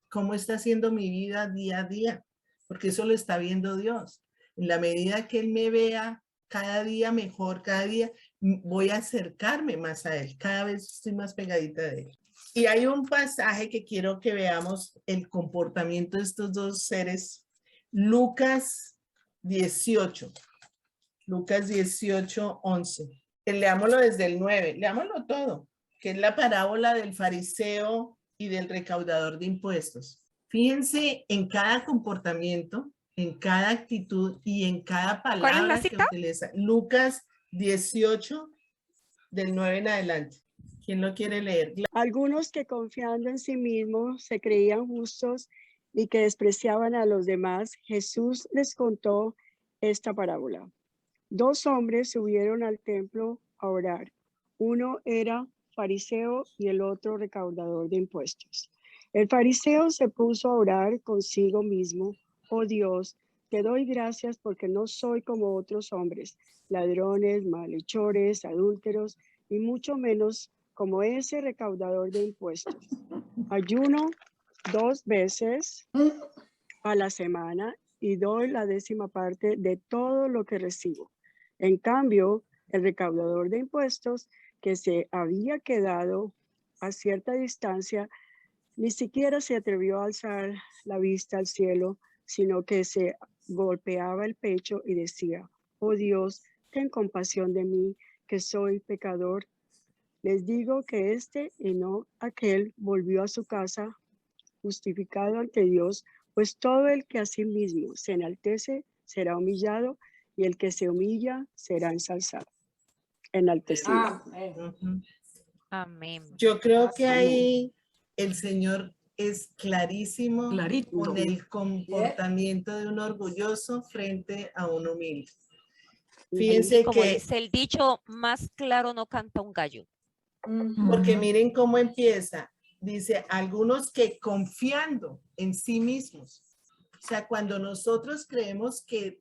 B: ¿Cómo está siendo mi vida día a día? Porque eso lo está viendo Dios. En la medida que Él me vea cada día mejor, cada día voy a acercarme más a Él. Cada vez estoy más pegadita de Él. Y hay un pasaje que quiero que veamos el comportamiento de estos dos seres. Lucas 18. Lucas 18, 11. Leámoslo desde el 9. Leámoslo todo, que es la parábola del fariseo y del recaudador de impuestos. Fíjense en cada comportamiento, en cada actitud y en cada palabra
A: ¿Cuál es la
B: que
A: cita?
B: utiliza. Lucas 18, del 9 en adelante. ¿Quién lo quiere leer?
E: Algunos que confiando en sí mismos se creían justos y que despreciaban a los demás, Jesús les contó esta parábola. 2 hombres subieron al templo a orar. Uno era fariseo y el otro recaudador de impuestos. El fariseo se puso a orar consigo mismo: oh Dios, te doy gracias porque no soy como otros hombres, ladrones, malhechores, adúlteros, y mucho menos como ese recaudador de impuestos. Ayuno 2 veces a la semana y doy la 10ª parte de todo lo que recibo. En cambio, el recaudador de impuestos, que se había quedado a cierta distancia, ni siquiera se atrevió a alzar la vista al cielo, sino que se golpeaba el pecho y decía: oh Dios, ten compasión de mí, que soy pecador. Les digo que este y no aquel volvió a su casa justificado ante Dios, pues todo el que a sí mismo se enaltece será humillado, y el que se humilla será ensalzado, enaltecido.
D: Amén.
A: Amén.
B: Yo creo que
E: Amén.
B: ahí el Señor es clarísimo
C: Clarito.
B: con el comportamiento de un orgulloso frente a un humilde. Fíjense
A: Como
B: que,
A: dice el dicho, más claro no canta un gallo.
B: porque miren cómo empieza. Dice, algunos que confiando en sí mismos. O sea, cuando nosotros creemos que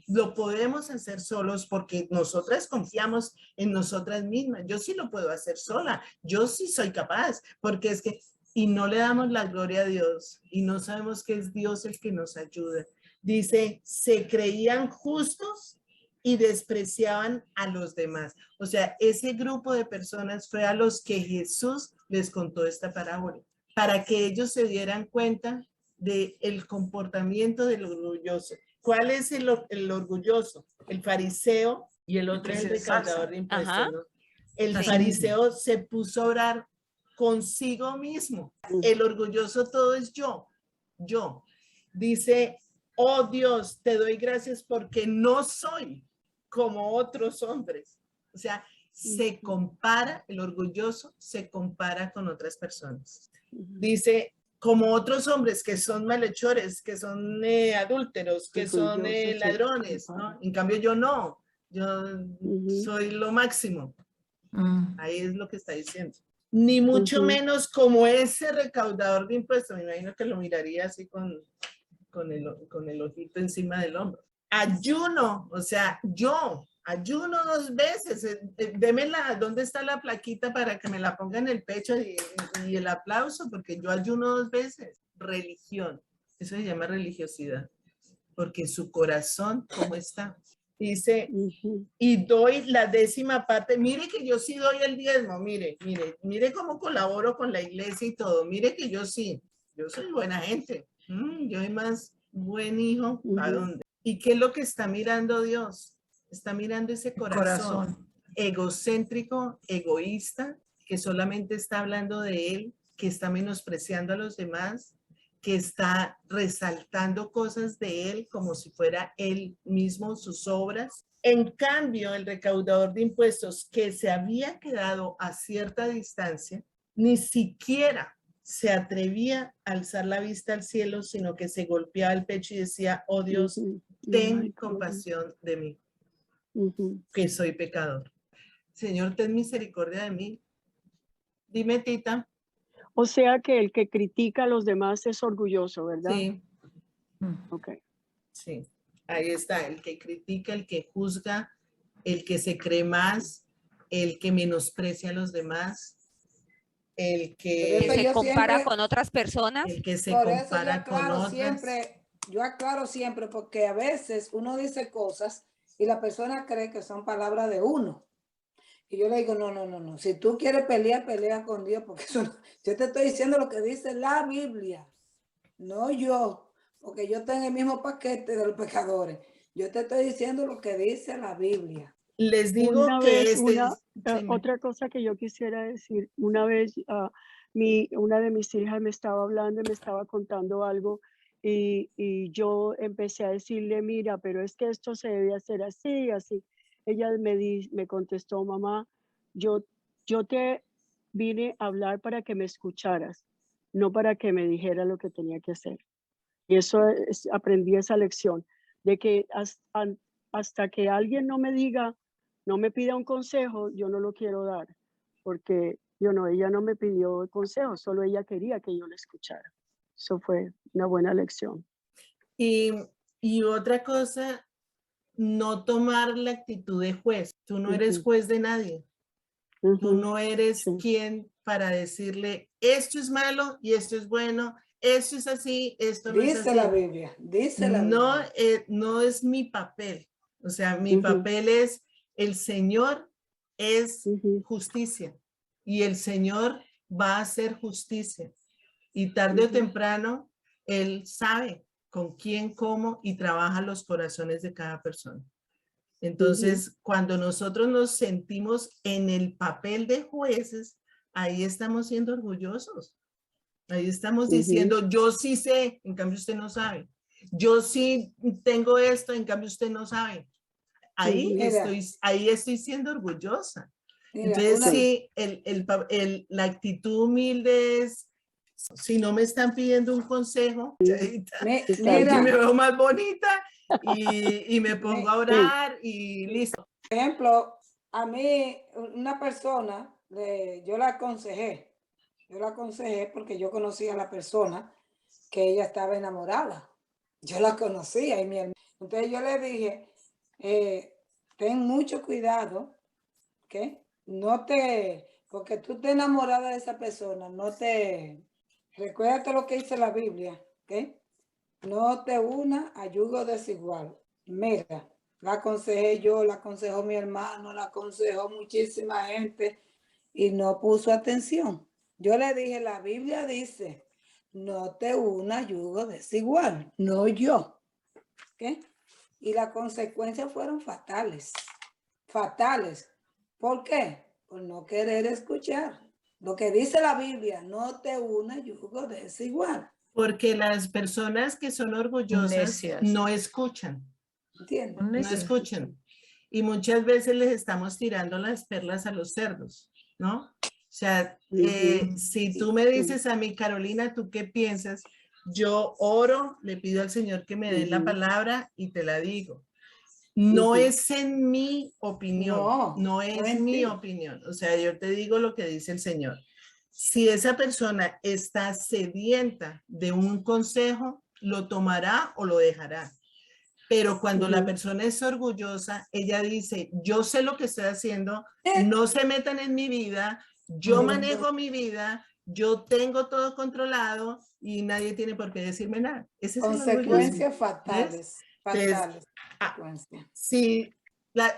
B: lo podemos hacer solos porque nosotras confiamos en nosotras mismas. Yo sí lo puedo hacer sola. Yo sí soy capaz, porque es que, y no le damos la gloria a Dios y no sabemos que es Dios el que nos ayuda. Dice, se creían justos y despreciaban a los demás. O sea, ese grupo de personas fue a los que Jesús les contó esta parábola, para que ellos se dieran cuenta del comportamiento del orgulloso. ¿Cuál es el orgulloso? El fariseo y el otro es el recaudador de impuestos,
A: Ajá.
B: ¿no? El
C: Así
B: fariseo se puso a orar consigo mismo. El orgulloso todo es yo. Dice, oh Dios, te doy gracias porque no soy como otros hombres. O sea, se compara, el orgulloso se compara con otras personas. Dice, como otros hombres que son malhechores, que son adúlteros, que son ladrones, ¿no? En cambio yo no, yo soy lo máximo. Ahí es lo que está diciendo. Ni mucho menos como ese recaudador de impuestos, me imagino que lo miraría así con el ojito encima del hombro. Ayuno, o sea, yo ayuno 2 veces, démela, ¿dónde está la plaquita para que me la ponga en el pecho y el aplauso? Porque yo ayuno 2 veces. Religión, eso se llama religiosidad, porque su corazón, ¿cómo está? Dice, y doy la 10ª parte, mire que yo sí doy el diezmo, mire cómo colaboro con la iglesia y todo, mire que yo sí, yo soy buena gente, yo soy más buen hijo, ¿a dónde? ¿Y qué es lo que está mirando Dios? Está mirando ese corazón egocéntrico, egoísta, que solamente está hablando de él, que está menospreciando a los demás, que está resaltando cosas de él como si fuera él mismo, sus obras. En cambio, el recaudador de impuestos que se había quedado a cierta distancia, ni siquiera se atrevía a alzar la vista al cielo, sino que se golpeaba el pecho y decía, oh Dios, ten compasión de mí, que soy pecador. Señor, ten misericordia de mí. Dime, Tita.
E: O sea que el que critica a los demás es orgulloso, ¿verdad?
B: Sí.
E: Ok.
B: Sí, ahí está, el que critica, el que juzga, el que se cree más, el que menosprecia a los demás, el
A: Que
D: Pero
B: que,
A: se
D: yo
A: compara
D: siempre-
A: con otras personas.
B: el que se
D: Por eso yo
B: compara con
D: aclaro
B: otras.
D: siempre, porque a veces uno dice cosas y la persona cree que son palabras de uno. Y yo le digo, no. Si tú quieres pelear, pelea con Dios, porque eso yo te estoy diciendo lo que dice la Biblia, no yo, porque yo tengo el mismo paquete de los pecadores. Yo te estoy diciendo lo que dice la Biblia.
B: Les digo
E: Una
B: que
E: vez,
B: sí,
E: otra cosa que yo quisiera decir, una vez una de mis hijas me estaba hablando y me estaba contando algo y yo empecé a decirle, mira, pero es que esto se debe hacer así, así. Ella me contestó, mamá, yo te vine a hablar para que me escucharas, no para que me dijera lo que tenía que hacer. Y aprendí esa lección, de que hasta que alguien no me diga, no me pida un consejo, yo no lo quiero dar, porque ella no me pidió consejo, solo ella quería que yo la escuchara. Eso fue una buena lección.
B: y otra cosa, no tomar la actitud de juez. Tú no eres juez de nadie. Tú no eres quien para decirle, esto es malo y esto es bueno, esto es así, esto no es así.
D: Dice la Biblia, dice la Biblia.
B: No es mi papel. O sea, mi papel es, el Señor es justicia y el Señor va a hacer justicia. Y tarde o temprano, Él sabe con quién, cómo y trabaja los corazones de cada persona. Entonces, cuando nosotros nos sentimos en el papel de jueces, ahí estamos siendo orgullosos. Ahí estamos diciendo, yo sí sé, en cambio usted no sabe. Yo sí tengo esto, en cambio usted no sabe. Ahí estoy siendo orgullosa.
D: Mira,
B: Entonces,
D: una-
B: sí, la actitud humilde es, si no me están pidiendo un consejo, calladita,
D: mi-
B: y me
D: mira,
B: veo más bonita y me pongo a
E: Sí.
B: orar y listo.
D: por ejemplo, a mí una persona, yo la aconsejé porque yo conocía a la persona que ella estaba enamorada. Yo la conocía y entonces yo le dije, ten mucho cuidado, ¿ok? Porque tú te enamorada de esa persona, recuérdate lo que dice la Biblia, ¿ok? No te una a yugo desigual. Mira, la aconsejé yo, la aconsejó mi hermano, la aconsejó muchísima gente y no puso atención. Yo le dije, la Biblia dice, no te una yugo desigual, no yo. ¿Ok? Y las consecuencias fueron fatales, fatales. ¿Por qué? Por no querer escuchar. Lo que dice la Biblia, no te una yugo desigual.
B: Porque las personas que son orgullosas
C: Necias.
B: no escuchan,
D: ¿Entiendes?
B: no
C: Necias.
B: escuchan. Y muchas veces les estamos tirando las perlas a los cerdos, ¿no? O sea, si tú me dices a mí, Carolina, ¿tú qué piensas? Yo oro, le pido al Señor que me dé la palabra y te la digo. No es en mi opinión, no es
D: en
B: mi
D: ti.
B: opinión. O sea, yo te digo lo que dice el Señor. Si esa persona está sedienta de un consejo, lo tomará o lo dejará. Pero cuando la persona es orgullosa, ella dice, yo sé lo que estoy haciendo, no se metan en mi vida, yo manejo mi vida, yo tengo todo controlado y nadie tiene por qué decirme nada. Ese es el orgulloso.
D: Consecuencias
B: ¿Ves?
D: fatales,
B: Entonces,
D: fatales.
B: ah,
D: consecuencias.
B: si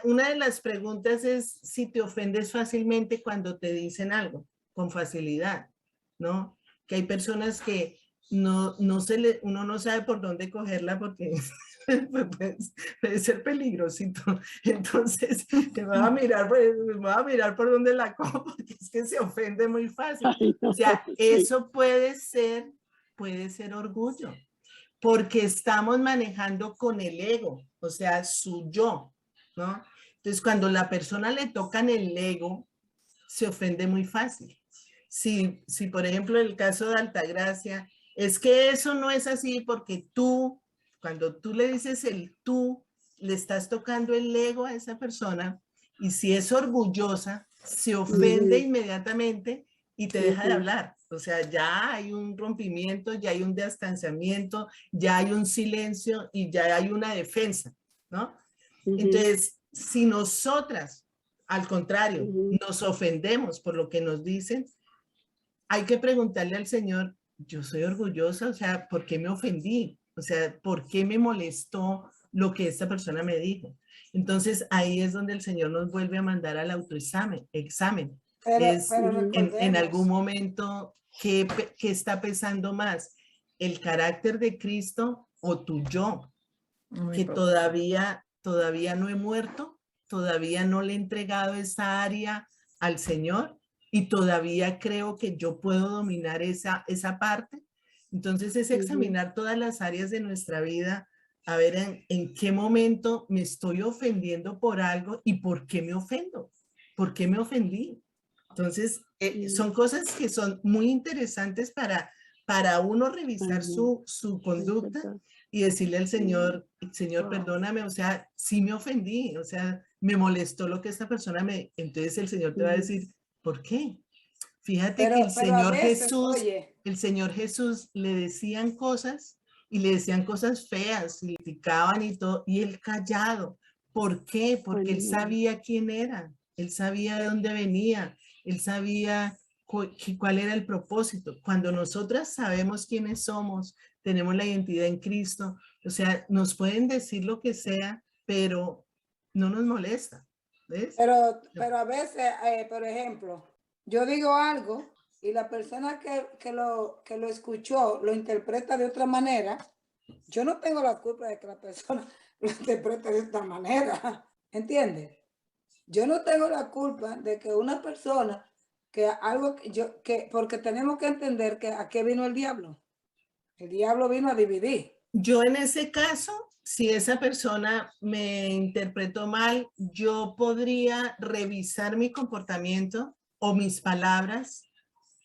B: una de las preguntas es si te ofendes fácilmente cuando te dicen algo, con facilidad, ¿no? Que hay personas que uno no sabe por dónde cogerla porque puede ser peligrosito. Entonces, me va a mirar por dónde la cojo porque es que se ofende muy fácil.
E: Ay, no,
B: O sea,
E: sí.
B: eso puede ser orgullo, porque estamos manejando con el ego, o sea, su yo, ¿no? Entonces, cuando la persona le tocan el ego, se ofende muy fácil. Si por ejemplo, el caso de Altagracia, es que eso no es así porque tú, cuando tú le dices el tú, le estás tocando el ego a esa persona y si es orgullosa, se ofende inmediatamente y te deja de hablar. O sea, ya hay un rompimiento, ya hay un distanciamiento, ya hay un silencio y ya hay una defensa, ¿no? Entonces, si nosotras, al contrario, nos ofendemos por lo que nos dicen, hay que preguntarle al Señor, yo soy orgullosa, o sea, ¿por qué me ofendí? O sea, ¿por qué me molestó lo que esta persona me dijo? Entonces, ahí es donde el Señor nos vuelve a mandar al autoexamen.
D: Pero
B: En algún
D: recordemos,
B: momento, ¿qué está pesando más? ¿El carácter de Cristo o tu yo? Que todavía no he muerto, todavía no le he entregado esa área al Señor y todavía creo que yo puedo dominar esa parte. Entonces es examinar todas las áreas de nuestra vida, a ver en qué momento me estoy ofendiendo por algo y por qué me ofendo, por qué me ofendí. Entonces son cosas que son muy interesantes para uno revisar su conducta y decirle al Señor, Señor, perdóname, o sea, sí me ofendí, o sea, me molestó lo que esta persona entonces el Señor te va a decir, ¿por qué? Fíjate que
D: pero a veces, oye,
B: el Señor Jesús le decían cosas y le decían cosas feas, y le criticaban y todo, y él callado. ¿Por qué? Porque él sabía quién era, él sabía de dónde venía, él sabía cuál era el propósito. Cuando nosotras sabemos quiénes somos, tenemos la identidad en Cristo, o sea, nos pueden decir lo que sea, pero no nos molesta. ¿Ves?
D: pero a veces, por ejemplo, yo digo algo y la persona que lo escuchó lo interpreta de otra manera. Yo no tengo la culpa de que la persona lo interprete de esta manera, ¿entiendes? Yo no tengo la culpa de que una persona porque tenemos que entender que a qué vino el diablo. El diablo vino a dividir.
B: Yo en ese caso si esa persona me interpretó mal, yo podría revisar mi comportamiento o mis palabras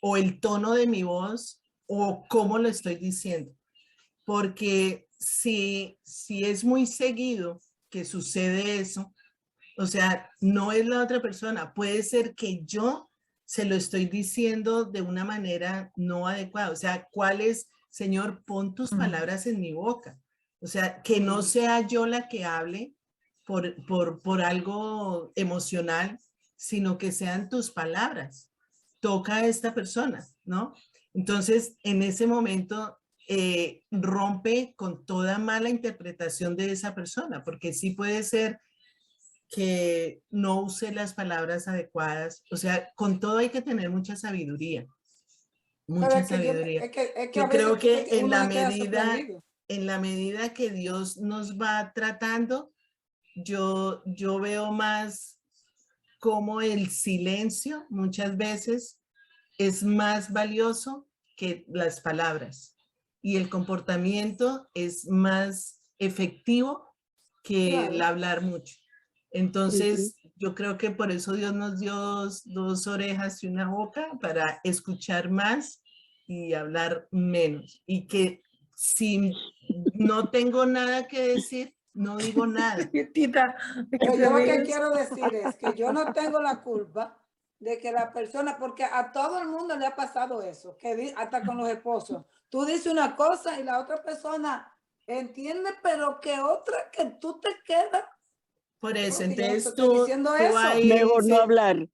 B: o el tono de mi voz o cómo lo estoy diciendo. Porque si es muy seguido que sucede eso, o sea, no es la otra persona, puede ser que yo se lo estoy diciendo de una manera no adecuada. O sea, ¿cuál es, Señor, pon tus palabras en mi boca? O sea, que no sea yo la que hable por algo emocional, sino que sean tus palabras. Toca a esta persona, ¿no? Entonces, en ese momento, rompe con toda mala interpretación de esa persona, porque sí puede ser que no use las palabras adecuadas. O sea, con todo hay que tener mucha sabiduría,
D: Pero
B: mucha
D: es que
B: sabiduría.
D: es que a
B: Yo creo
D: veces tú
B: que
D: uno se queda sorprendido.
B: en la medida que Dios nos va tratando, yo veo más como el silencio muchas veces es más valioso que las palabras y el comportamiento es más efectivo que el
D: Claro.
B: hablar mucho. Entonces, yo creo que por eso Dios nos dio dos orejas y una boca para escuchar más y hablar menos. Y que si no tengo nada que decir, no digo nada.
C: Tita, es que
D: Pero
C: te
D: yo lo que
C: ríes.
D: quiero decir es que yo no tengo la culpa de que la persona, porque a todo el mundo le ha pasado eso, que hasta con los esposos. Tú dices una cosa y la otra persona entiende, pero que otra que tú te quedas.
B: Por eso,
D: Porque yo no te
B: entonces
D: estoy diciendo
B: tú
D: eso.
B: ahí
E: Mejor no
B: dices,
E: hablar.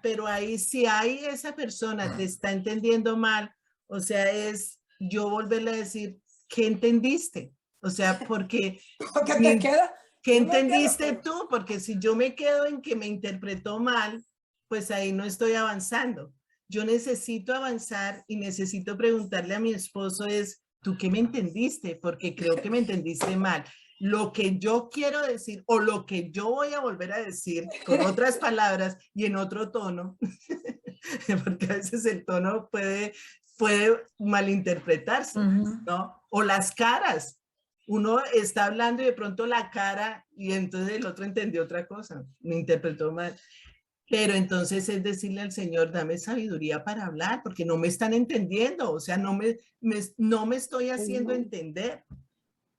B: pero ahí si hay esa persona te está entendiendo mal, o sea, es yo volverle a decir, ¿qué entendiste? O sea, porque
D: Porque te queda.
B: ¿qué
D: Yo me quedo,
B: entendiste
D: pero-
B: tú? Porque si yo me quedo en que me interpretó mal, pues ahí no estoy avanzando. Yo necesito avanzar y necesito preguntarle a mi esposo es, ¿tú qué me entendiste? Porque creo que me entendiste mal. Lo que yo quiero decir o lo que yo voy a volver a decir con otras palabras y en otro tono, porque a veces el tono puede malinterpretarse, ¿no? O las caras. Uno está hablando y de pronto la cara y entonces el otro entendió otra cosa, me interpretó mal. Pero entonces es decirle al Señor, dame sabiduría para hablar, porque no me están entendiendo, o sea, no me estoy haciendo entender.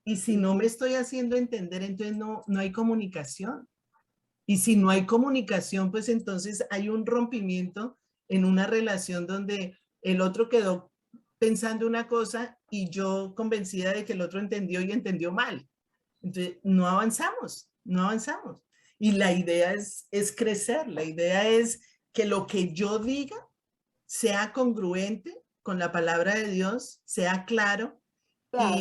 B: Y si no me estoy haciendo entender, entonces no hay comunicación. Y si no hay comunicación, pues entonces hay un rompimiento en una relación donde el otro quedó pensando una cosa y yo convencida de que el otro entendió y entendió mal. Entonces, no avanzamos, no avanzamos. Y la idea es crecer, la idea es que lo que yo diga sea congruente con la palabra de Dios, sea claro
D: Claro.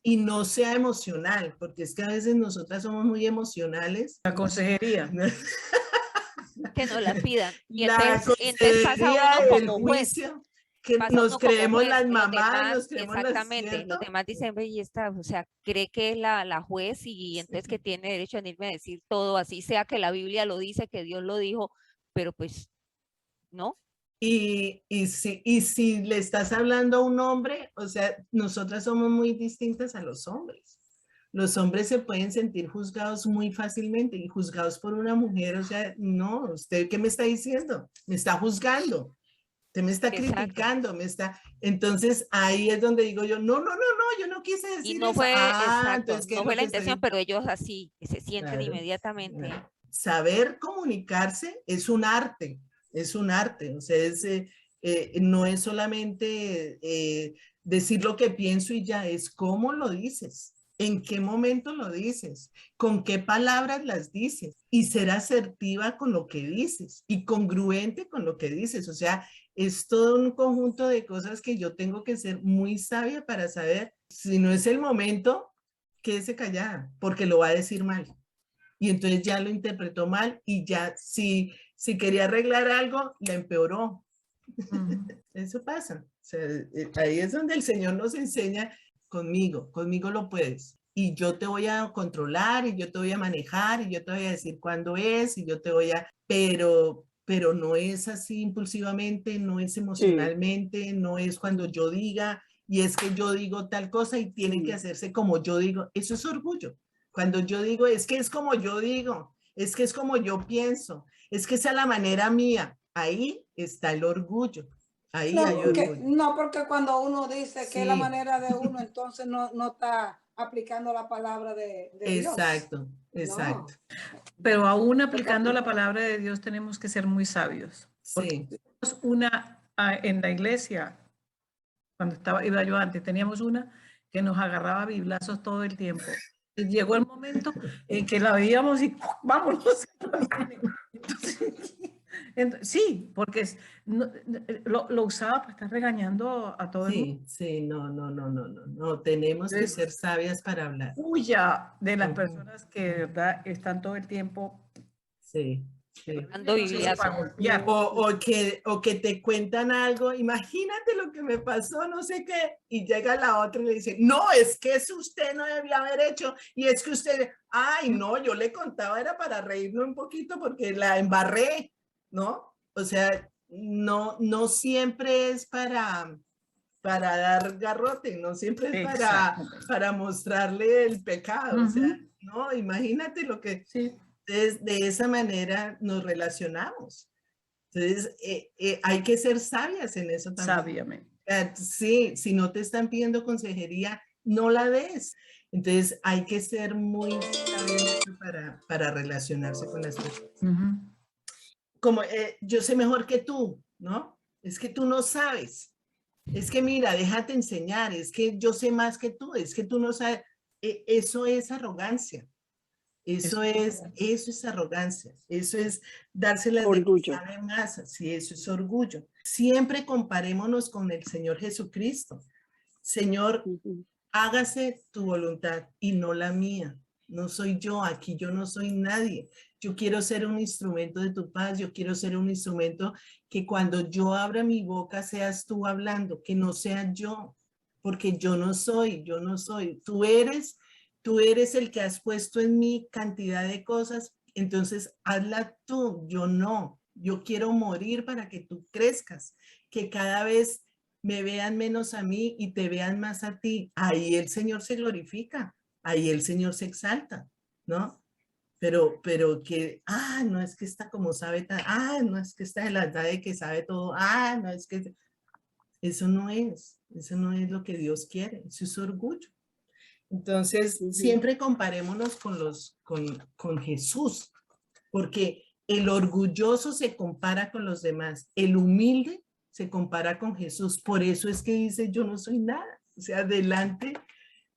B: y no sea emocional, porque es que a veces nosotras somos muy emocionales.
C: La consejería.
A: Que no la pidan. Y
B: La
A: entonces pasa
B: consejería,
A: uno
B: el
A: como juez.
B: juicio, que
A: Pasa
B: nos
A: uno como
B: creemos
A: juez
B: las
A: y los
B: mamás,
A: demás,
B: nos creemos las
A: exactamente, los
B: cierto.
A: demás dicen, ve, y esta, o sea, cree que es la juez y entonces que tiene derecho a venirme a decir todo, así sea que la Biblia lo dice, que Dios lo dijo, pero pues, ¿no?
B: Y si le estás hablando a un hombre, o sea, nosotras somos muy distintas a los hombres. Los hombres se pueden sentir juzgados muy fácilmente y juzgados por una mujer, o sea, no, ¿usted qué me está diciendo? Me está juzgando, usted me está
A: Exacto.
B: criticando, entonces ahí es donde digo yo, no, yo no quise
A: Y
B: decir
A: no
B: eso.
A: fue, exacto,
B: Entonces, ¿qué
A: no
B: es
A: fue
B: lo
A: la
B: que
A: intención,
B: estoy?
A: pero ellos así, se sienten
B: Claro,
A: inmediatamente.
B: claro. Saber comunicarse es un arte, o sea, no es solamente decir lo que pienso y ya, es cómo lo dices, en qué momento lo dices, con qué palabras las dices y ser asertiva con lo que dices y congruente con lo que dices, o sea, es todo un conjunto de cosas que yo tengo que ser muy sabia para saber si no es el momento, quédese callada, porque lo va a decir mal. Y entonces ya lo interpretó mal y ya si quería arreglar algo, la empeoró. Eso pasa. O sea, ahí es donde el Señor nos enseña, conmigo lo puedes. Y yo te voy a controlar y yo te voy a manejar y yo te voy a decir cuándo es y yo te voy a, pero no es así impulsivamente, no es emocionalmente, no es cuando yo diga y es que yo digo tal cosa y tiene que hacerse como yo digo. Eso es orgullo. Cuando yo digo, es que es como yo digo, es que es como yo pienso, es que esa es la manera mía. Ahí está el orgullo. Ahí hay orgullo.
D: No, porque cuando uno dice que es la
B: Sí.
D: manera de uno, entonces no está aplicando la palabra de Dios.
B: Exacto, exacto.
C: Pero aún aplicando la palabra de Dios tenemos que ser muy sabios.
B: Sí,
C: En la iglesia, cuando iba yo antes, teníamos una que nos agarraba biblazos todo el tiempo. Y llegó el momento en que la veíamos y vámonos. Sí, porque lo usaba para estar regañando a todo el mundo.
B: sí, no, tenemos que
C: Entonces,
B: ser sabias para hablar.
C: Huya de las
B: Ujú.
C: personas que de verdad están todo el tiempo
B: Sí, sí.
A: Dando bibliazos.
C: para golpear.
B: O que te cuentan algo, imagínate lo que me pasó, no sé qué, y llega la otra y le dice, no, es que eso usted no debía haber hecho, y es que usted, ay, no, yo le contaba, era para reírme un poquito porque la embarré, ¿no? O sea, no siempre es para dar garrote, no siempre es para mostrarle el pecado, o sea, no, imagínate lo que...
C: Sí.
B: Entonces, de esa manera nos relacionamos. Entonces, hay que ser sabias en eso también.
C: Sabiamente.
B: Sí, si no te están pidiendo consejería, no la des. Entonces, hay que ser muy sabios para relacionarse con las personas. Como yo sé mejor que tú, ¿no? Es que tú no sabes. Es que mira, déjate enseñar. Es que yo sé más que tú. Es que tú no sabes. Eso es arrogancia. Eso es arrogancia, eso es dárselas de que sabe más, sí, eso es orgullo. Siempre comparémonos con el Señor Jesucristo. Señor, hágase tu voluntad y no la mía. No soy yo, aquí yo no soy nadie. Yo quiero ser un instrumento de tu paz, yo quiero ser un instrumento que cuando yo abra mi boca seas tú hablando, que no sea yo, porque yo no soy. Tú eres el que has puesto en mí cantidad de cosas, entonces hazla tú, yo no. Yo quiero morir para que tú crezcas, que cada vez me vean menos a mí y te vean más a ti. Ahí el Señor se glorifica, ahí el Señor se exalta, ¿no? Pero que, no es que está como sabe, no es que está de la edad de que sabe todo, no es que, eso no es lo que Dios quiere, eso es orgullo. Entonces, siempre comparémonos con Jesús, porque el orgulloso se compara con los demás, el humilde se compara con Jesús. Por eso es que dice, yo no soy nada. O sea, delante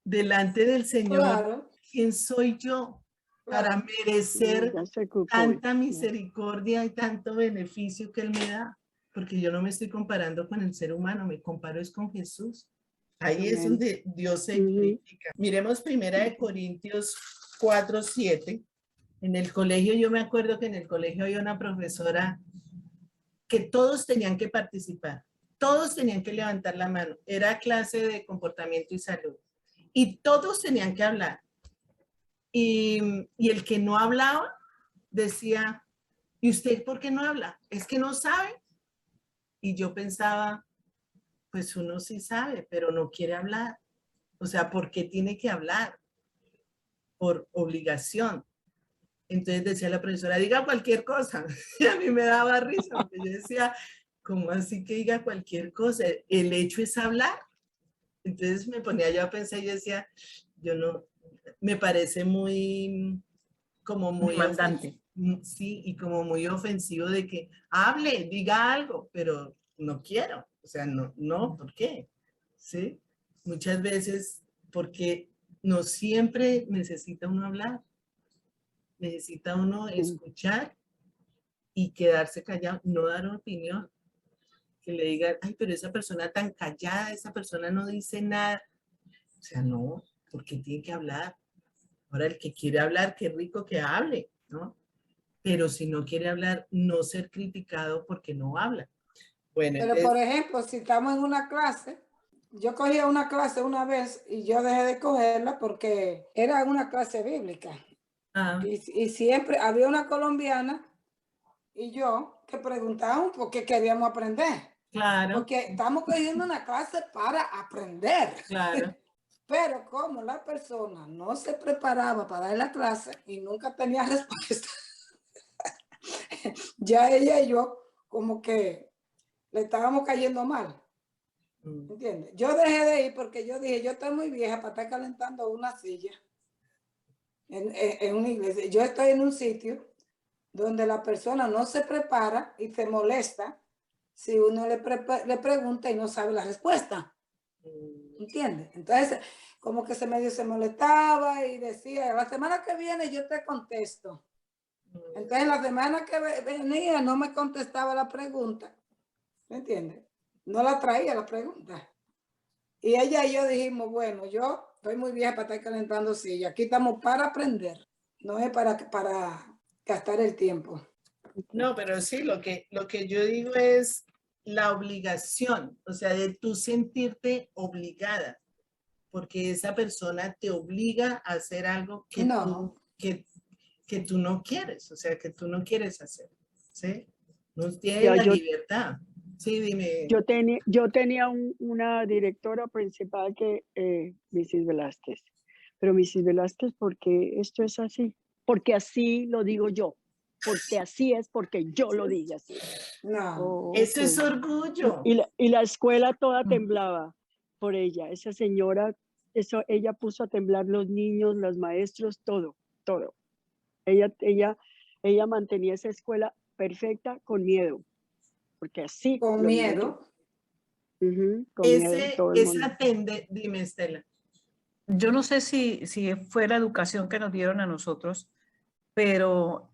B: del Señor,
D: Claro.
B: ¿quién soy yo para merecer tanta misericordia y tanto beneficio que Él me da? Porque yo no me estoy comparando con el ser humano, me comparo es con Jesús. Ahí es donde Dios se glorifica. Miremos 1 Corintios 4:7. En el colegio, yo me acuerdo que en el colegio había una profesora que todos tenían que participar, todos tenían que levantar la mano. Era clase de comportamiento y salud. Y todos tenían que hablar. Y el que no hablaba decía, ¿y usted por qué no habla? ¿Es que no sabe? Y yo pensaba, pues uno sí sabe, pero no quiere hablar. O sea, ¿por qué tiene que hablar? Por obligación. Entonces decía la profesora, diga cualquier cosa. Y a mí me daba risa, porque yo decía, ¿cómo así que diga cualquier cosa? El hecho es hablar. Entonces me ponía yo a pensar y yo decía, yo no, me parece muy, como muy
C: demandante.
B: Sí, y como muy ofensivo de que hable, diga algo, pero no quiero. O sea, no, ¿por qué? ¿Sí? Muchas veces, porque no siempre necesita uno hablar. Necesita uno escuchar y quedarse callado, no dar opinión. Que le digan, ay, pero esa persona tan callada, esa persona no dice nada. O sea, no, porque tiene que hablar. Ahora, el que quiere hablar, qué rico que hable, ¿no? Pero si no quiere hablar, no ser criticado porque no habla. Bueno,
D: pero por ejemplo, si estamos en una clase, yo cogía una clase una vez y yo dejé de cogerla porque era una clase bíblica. Y siempre había una colombiana y yo que preguntábamos por qué queríamos aprender.
B: Claro,
D: porque estamos cogiendo una clase para aprender.
B: claro.
D: Pero como la persona no se preparaba para dar la clase y nunca tenía respuesta, ya ella y yo como que le estábamos cayendo mal,
B: Mm.
D: ¿entiendes? Yo dejé de ir porque yo dije, yo estoy muy vieja para estar calentando una silla en una iglesia. Yo estoy en un sitio donde la persona no se prepara y se molesta si uno le pregunta y no sabe la respuesta. ¿Entiendes? Entonces, como que se molestaba y decía, la semana que viene yo te contesto. Entonces, la semana que venía no me contestaba la pregunta. ¿Me entiendes? No la traía la pregunta. Y ella y yo dijimos, bueno, yo estoy muy vieja para estar calentando silla. Aquí estamos para aprender, no es para gastar el tiempo.
B: No, pero sí, lo que yo digo es la obligación, o sea, de tú sentirte obligada, porque esa persona te obliga a hacer algo que,
D: No.
B: que tú no quieres, o sea, que tú no quieres hacer, ¿sí? No tienes
E: Ya,
B: la libertad. Sí, dime.
E: yo tenía una directora principal que Mrs. Velázquez, pero Mrs. Velázquez, porque esto es así, porque así lo digo yo, porque así es, porque yo lo dije así.
D: No.
E: Oh,
B: Eso es
E: ok.
B: orgullo.
E: Y la escuela toda temblaba por ella. Esa señora, ella puso a temblar los niños, los maestros, todo, todo. Ella mantenía esa escuela perfecta con miedo, porque así
D: Con
E: lo digo yo.
D: miedo.
E: Con miedo, todo el mundo.
B: Dime, Estela.
C: Yo no sé si fue la educación que nos dieron a nosotros, pero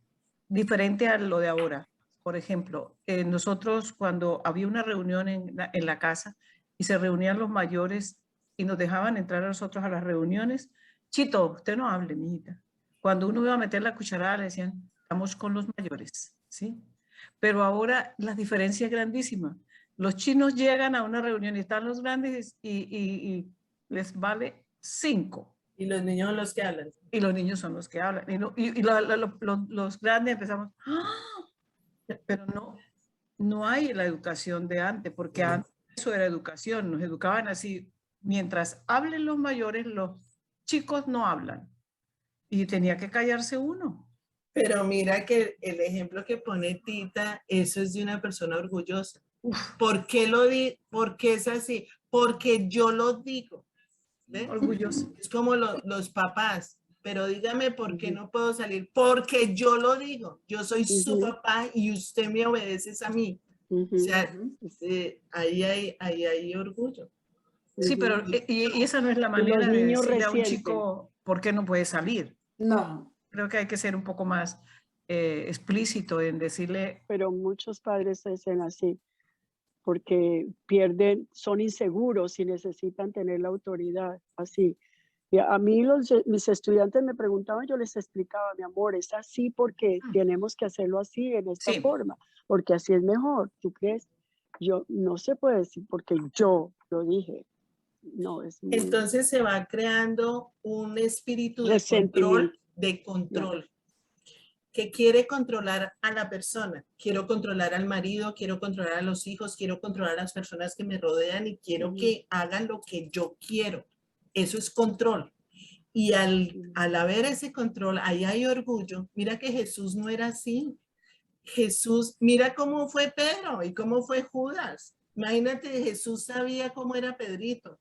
C: diferente a lo de ahora. Por ejemplo, nosotros cuando había una reunión en la casa y se reunían los mayores y nos dejaban entrar a nosotros a las reuniones, Chito, usted no hable, mijita. Cuando uno iba a meter la cucharada le decían, estamos con los mayores, ¿sí? Pero ahora la diferencia es grandísima. Los chinos llegan a una reunión y están los grandes y les vale 5.
B: Y los niños son los que hablan.
C: Y los niños son los que hablan. Los grandes empezamos, ¡ah! Pero no hay la educación de antes, porque antes eso era educación, nos educaban así. Mientras hablen los mayores, los chicos no hablan. Y tenía que callarse uno.
B: Pero mira que el ejemplo que pone Tita, eso es de una persona orgullosa. ¿Por qué por qué es así? Porque yo lo digo. ¿Ve?
C: Orgulloso.
B: Es como los papás. Pero dígame por qué no puedo salir. Porque yo lo digo. Yo soy su papá y usted me obedece a mí. O sea, ahí hay orgullo.
C: Sí, pero y esa no es la
E: Y los
C: manera de
E: niños
C: decirle a un
E: resienten.
C: chico por qué no puede salir.
D: No.
C: Creo que hay que ser un poco más explícito en decirle,
E: Pero muchos padres hacen así, porque son inseguros y necesitan tener la autoridad, así. Y a mí mis estudiantes me preguntaban, yo les explicaba, mi amor, es así porque tenemos que hacerlo así, en esta
C: Sí.
E: forma, porque así es mejor, ¿tú crees? Yo no se puede decir porque yo lo dije. No, es muy
B: Entonces se va creando un espíritu
E: resentimiento.
B: de control, que quiere controlar a la persona. Quiero controlar al marido, quiero controlar a los hijos, quiero controlar a las personas que me rodean y quiero que hagan lo que yo quiero. Eso es control. Y al haber ese control, ahí hay orgullo. Mira que Jesús no era así. Jesús, mira cómo fue Pedro y cómo fue Judas. Imagínate, Jesús sabía cómo era Pedrito.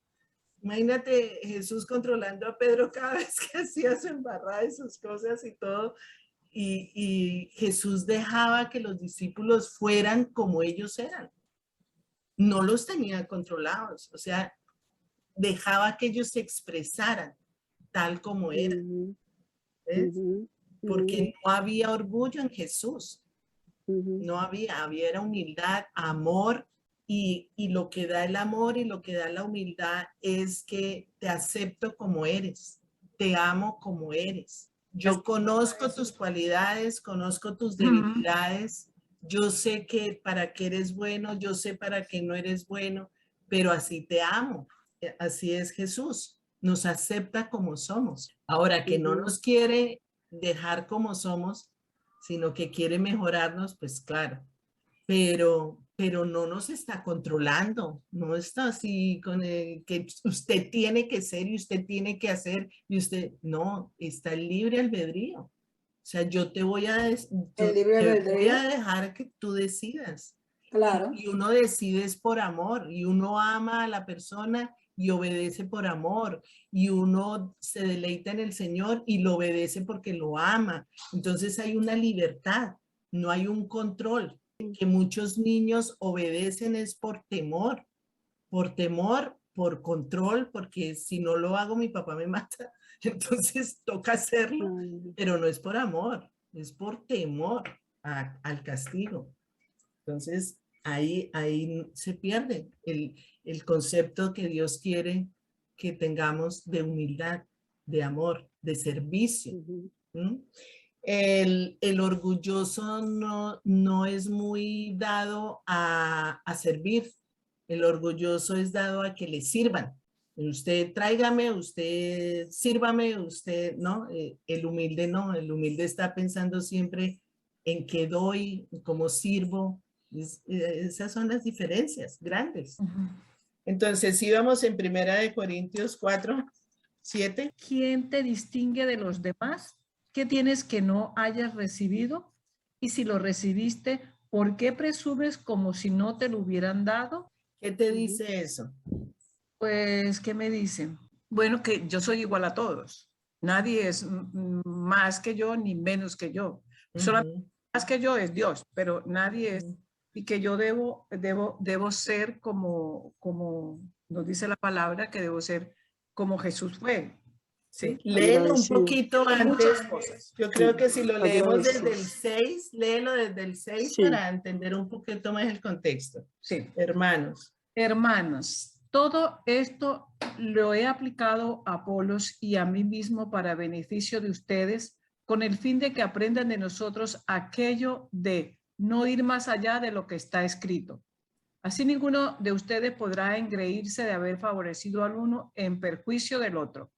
B: Imagínate Jesús controlando a Pedro cada vez que hacía su embarrada y sus cosas y todo. Y Jesús dejaba que los discípulos fueran como ellos eran. No los tenía controlados. O sea, dejaba que ellos se expresaran tal como eran. ¿Ves? Porque no había orgullo en Jesús. No había era humildad, amor. Y lo que da el amor y lo que da la humildad es que te acepto como eres, te amo como eres. Yo conozco tus cualidades, conozco tus debilidades, yo sé que para qué eres bueno, yo sé para qué no eres bueno, pero así te amo. Así es Jesús, nos acepta como somos. Ahora que no nos quiere dejar como somos, sino que quiere mejorarnos, pues claro. pero no nos está controlando, no está así con que usted tiene que ser y usted tiene que hacer y usted, no, está el libre albedrío. O sea, yo te voy a,
D: El libre
B: te voy
D: albedrío.
B: a dejar que tú decidas.
D: Claro.
B: Y uno decide es por amor y uno ama a la persona y obedece por amor y uno se deleita en el Señor y lo obedece porque lo ama. Entonces hay una libertad, no hay un control. Que muchos niños obedecen es por temor, por control, porque si no lo hago mi papá me mata, entonces toca hacerlo, pero no es por amor, es por temor al castigo. Entonces ahí se pierde el concepto que Dios quiere que tengamos de humildad, de amor, de servicio. ¿Mm? El orgulloso no es muy dado a servir. El orgulloso es dado a que le sirvan. Usted tráigame, usted sírvame, usted, ¿no? El humilde no, el humilde está pensando siempre en qué doy, cómo sirvo. Esas son las diferencias grandes. Entonces, si vamos en 1 Corintios 4, 7.
C: ¿Quién te distingue de los demás? ¿Qué tienes que no hayas recibido? Y si lo recibiste, ¿por qué presumes como si no te lo hubieran dado?
B: ¿Qué te dice eso?
C: Pues, ¿qué me dicen? Bueno, que yo soy igual a todos. Nadie es más que yo ni menos que yo. Solamente más que yo es Dios, pero nadie es. Y que yo debo ser como nos dice la palabra, que debo ser como Jesús fue. ¿Sí?
B: Léelo un poquito antes.
C: Muchas cosas.
B: Yo creo que si lo leemos desde el
E: Agradecido.
B: 6, léelo desde el 6
E: Sí.
B: para entender un poquito más el contexto.
C: Sí.
B: Hermanos.
C: Hermanos, todo esto lo he aplicado a Apolos y a mí mismo para beneficio de ustedes, con el fin de que aprendan de nosotros aquello de no ir más allá de lo que está escrito. Así ninguno de ustedes podrá engreírse de haber favorecido al uno en perjuicio del otro.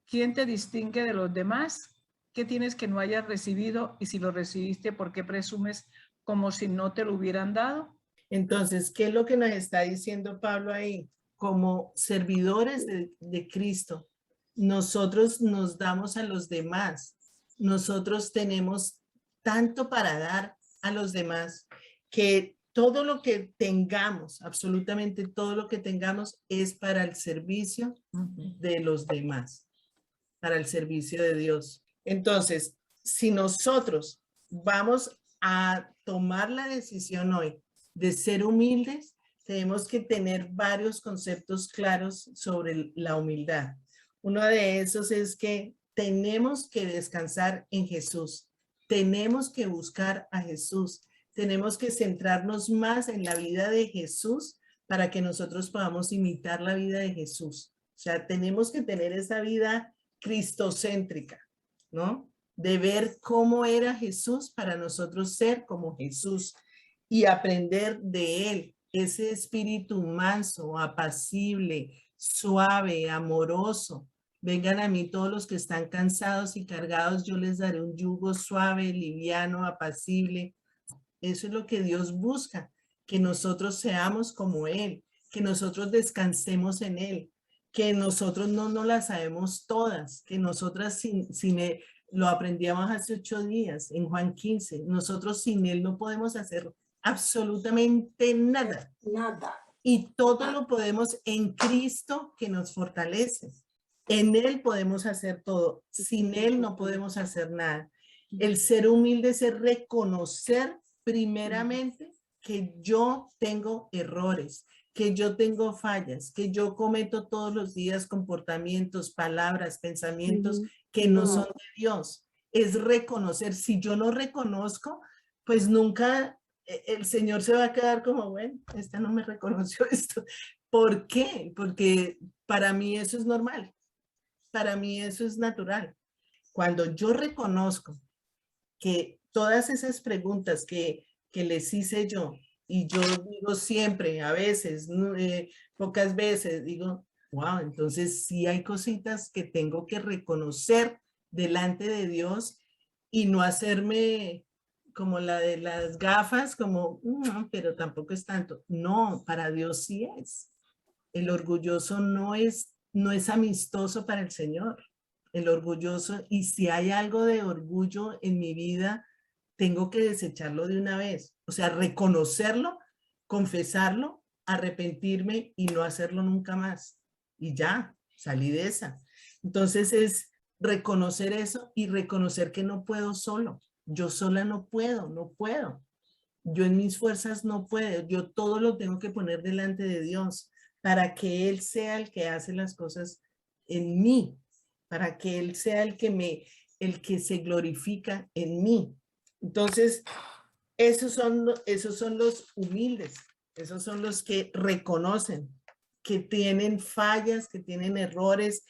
C: ¿Quién te distingue de los demás? ¿Qué tienes que no hayas recibido? Y si lo recibiste, ¿por qué presumes como si no te lo hubieran dado?
B: Entonces, ¿qué es lo que nos está diciendo Pablo ahí? Como servidores de Cristo, nosotros nos damos a los demás. Nosotros tenemos tanto para dar a los demás que todo lo que tengamos, absolutamente todo lo que tengamos es para el servicio de los demás, para el servicio de Dios. Entonces, si nosotros vamos a tomar la decisión hoy de ser humildes, tenemos que tener varios conceptos claros sobre la humildad. Uno de esos es que tenemos que descansar en Jesús, tenemos que buscar a Jesús, tenemos que centrarnos más en la vida de Jesús para que nosotros podamos imitar la vida de Jesús. O sea, tenemos que tener esa vida cristocéntrica, ¿no? De ver cómo era Jesús para nosotros ser como Jesús y aprender de él, ese espíritu manso, apacible, suave, amoroso. Vengan a mí todos los que están cansados y cargados, yo les daré un yugo suave, liviano, apacible. Eso es lo que Dios busca, que nosotros seamos como él, que nosotros descansemos en él, que nosotros no las sabemos todas, que nosotras sin él, lo aprendíamos hace 8 días en Juan 15, nosotros sin él no podemos hacer absolutamente nada.
D: Nada.
B: Y todo lo podemos en Cristo que nos fortalece. En él podemos hacer todo. Sin él no podemos hacer nada. El ser humilde es reconocer primeramente que yo tengo errores, que yo tengo fallas, que yo cometo todos los días comportamientos, palabras, pensamientos que no son de Dios. Es reconocer. Si yo no reconozco, pues nunca el Señor se va a quedar como, bueno, esta no me reconoció esto. ¿Por qué? Porque para mí eso es normal. Para mí eso es natural. Cuando yo reconozco que todas esas preguntas que les hice yo, y yo digo siempre, a veces, pocas veces, digo, wow, entonces sí hay cositas que tengo que reconocer delante de Dios y no hacerme como la de las gafas, como, pero tampoco es tanto. No, para Dios sí es. El orgulloso no es amistoso para el Señor. El orgulloso, y si hay algo de orgullo en mi vida, tengo que desecharlo de una vez. O sea, reconocerlo, confesarlo, arrepentirme y no hacerlo nunca más. Y ya, salí de esa. Entonces es reconocer eso y reconocer que no puedo solo. Yo sola no puedo, no puedo. Yo en mis fuerzas no puedo. Yo todo lo tengo que poner delante de Dios para que Él sea el que hace las cosas en mí, para que Él sea el que se glorifica en mí. Entonces, esos son los humildes, esos son los que reconocen que tienen fallas, que tienen errores,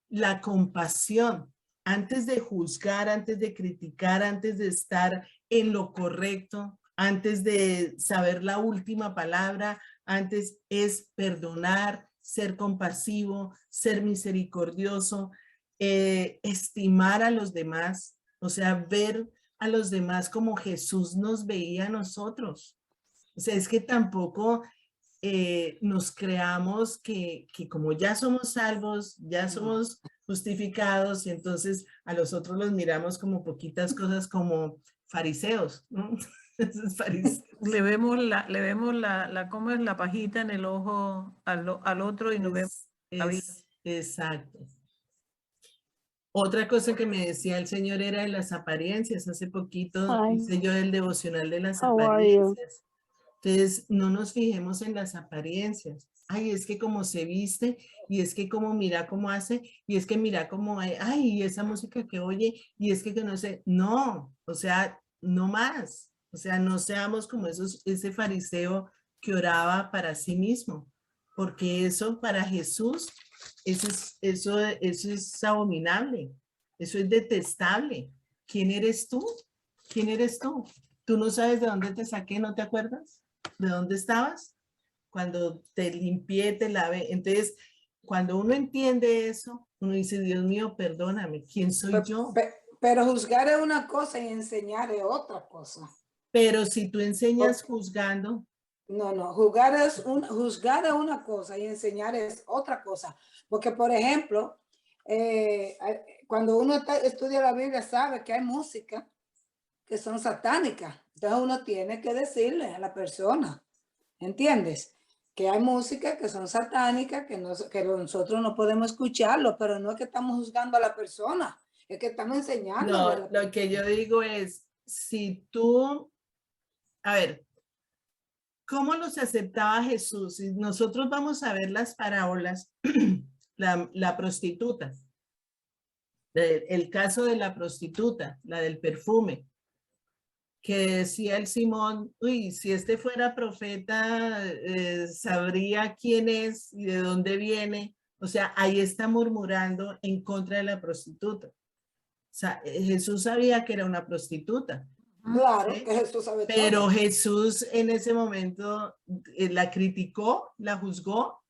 B: la compasión. Antes de juzgar, antes de criticar, antes de estar en lo correcto, antes de saber la última palabra, antes es perdonar, ser compasivo, ser misericordioso, estimar a los demás, o sea, ver a los demás como Jesús nos veía a nosotros. O sea, es que tampoco nos creamos que como ya somos salvos, ya somos justificados y entonces a los otros los miramos como poquitas cosas como fariseos, ¿no? Esos fariseos.
C: Le vemos ¿cómo es? La pajita en el ojo al otro y no vemos la vida.
B: Exacto. Otra cosa que me decía el Señor era de las apariencias. Hace poquito
E: Hi,
B: hice yo el devocional de las
E: how are you?
B: apariencias. Entonces, no nos fijemos en las apariencias. Ay, es que como se viste, y es que como mira cómo hace, y es que mira cómo, ay, y esa música que oye, y es que no sé, no, o sea, no más. O sea, no seamos como ese fariseo que oraba para sí mismo, porque eso para Jesús, eso es abominable, eso es detestable. ¿Quién eres tú? ¿Quién eres tú? ¿Tú no sabes de dónde te saqué? ¿No te acuerdas? ¿De dónde estabas? Cuando te limpié, te lavé. Entonces, cuando uno entiende eso, uno dice, Dios mío, perdóname, ¿quién soy yo?
D: Pero juzgar es una cosa y enseñar es otra cosa.
B: Pero si tú enseñas juzgando.
D: No, juzgar es una cosa y enseñar es otra cosa. Porque, por ejemplo, cuando uno estudia la Biblia, sabe que hay música que son satánicas. Entonces uno tiene que decirle a la persona, ¿entiendes? Que hay música que son satánicas, que nosotros no podemos escucharlo, pero no es que estamos juzgando a la persona, es que estamos enseñándole.
B: No, lo que yo digo es, si tú, a ver, ¿cómo los aceptaba Jesús? Si nosotros vamos a ver las parábolas, la prostituta, el caso de la prostituta, la del perfume, que decía el Simón, uy, si este fuera profeta, sabría quién es y de dónde viene. O sea, ahí está murmurando en contra de la prostituta. O sea, Jesús sabía que era una prostituta.
D: Claro,
B: ¿sí?
D: que Jesús sabe todo.
B: Pero Jesús en ese momento la criticó, la juzgó.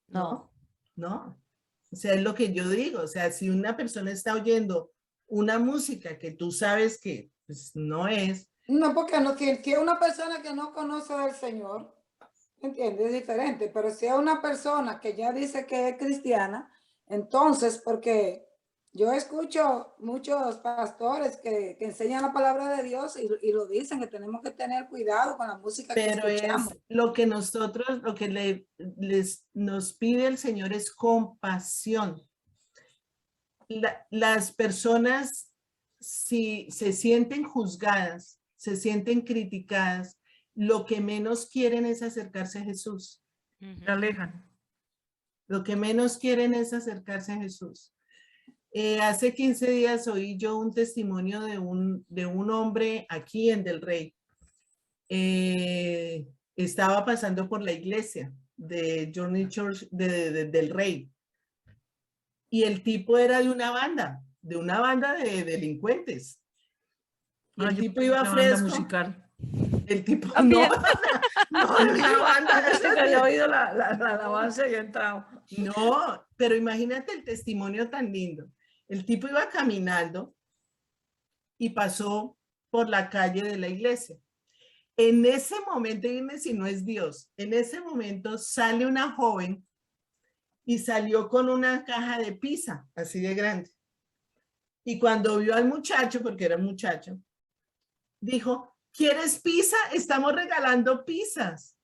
B: No, no. O sea, es lo que yo digo. O sea, si una persona está oyendo una música que tú sabes que pues, no es.
D: No, porque no, si es una persona que no conoce del Señor, ¿entiendes? Es diferente. Pero si es una persona que ya dice que es cristiana, entonces, porque yo escucho muchos pastores que enseñan la palabra de Dios y lo dicen, que tenemos que tener cuidado con la música que
B: Pero
D: escuchamos.
B: es lo que nosotros, lo que nos pide el Señor es compasión. Las personas, si se sienten juzgadas, se sienten criticadas, lo que menos quieren es acercarse a Jesús.
C: Se alejan.
B: Lo que menos quieren es acercarse a Jesús. Hace 15 días oí yo un testimonio de un hombre aquí en Del Rey. Estaba pasando por la iglesia de Journey Church del Rey. Y el tipo era de una banda de delincuentes. Y el tipo iba fresco.
C: Musical.
B: El tipo
A: También.
B: no, de una banda.
C: Parece que había oído la alabanza y he entrado.
B: No, pero imagínate el testimonio tan lindo. El tipo iba caminando y pasó por la calle de la iglesia. En ese momento, dime si no es Dios, en ese momento sale una joven y salió con una caja de pizza, así de grande. Y cuando vio al muchacho, porque era un muchacho, dijo, ¿quieres pizza? Estamos regalando pizzas.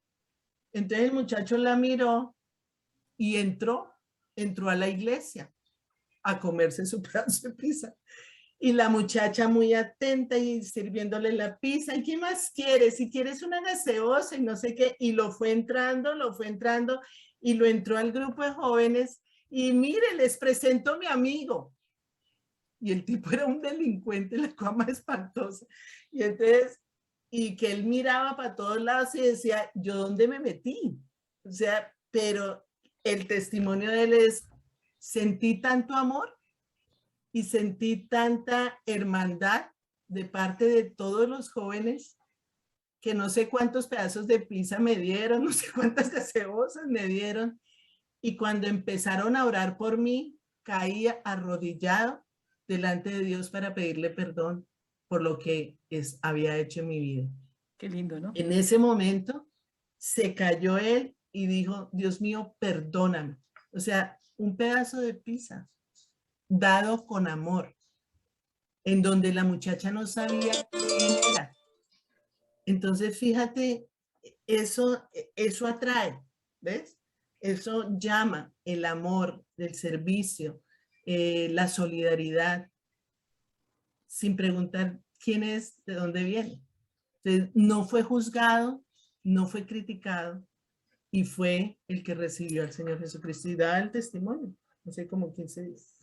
B: Entonces el muchacho la miró y entró a la iglesia a comerse su pedazo de pizza. Y la muchacha muy atenta y sirviéndole la pizza. ¿Y qué más quieres? Si quieres una gaseosa y no sé qué. Y lo fue entrando y lo entró al grupo de jóvenes. Y mire, les presento a mi amigo. Y el tipo era un delincuente, la cosa más espantosa. Y entonces, y que él miraba para todos lados y decía, ¿yo dónde me metí? O sea, pero el testimonio de él es, sentí tanto amor y sentí tanta hermandad de parte de todos los jóvenes que no sé cuántos pedazos de pizza me dieron, no sé cuántas gaseosas me dieron. Y cuando empezaron a orar por mí, caí arrodillado delante de Dios para pedirle perdón por lo que había hecho en mi vida.
C: Qué lindo, ¿no?
B: En ese momento se cayó él y dijo, Dios mío, perdóname. O sea, un pedazo de pizza dado con amor, en donde la muchacha no sabía quién era. Entonces, fíjate, eso atrae, ¿ves? Eso llama el amor, el servicio, la solidaridad, sin preguntar quién es, de dónde viene. Entonces, no fue juzgado, no fue criticado, y fue el que recibió al Señor Jesucristo y da el testimonio. No sé cómo quién se dice.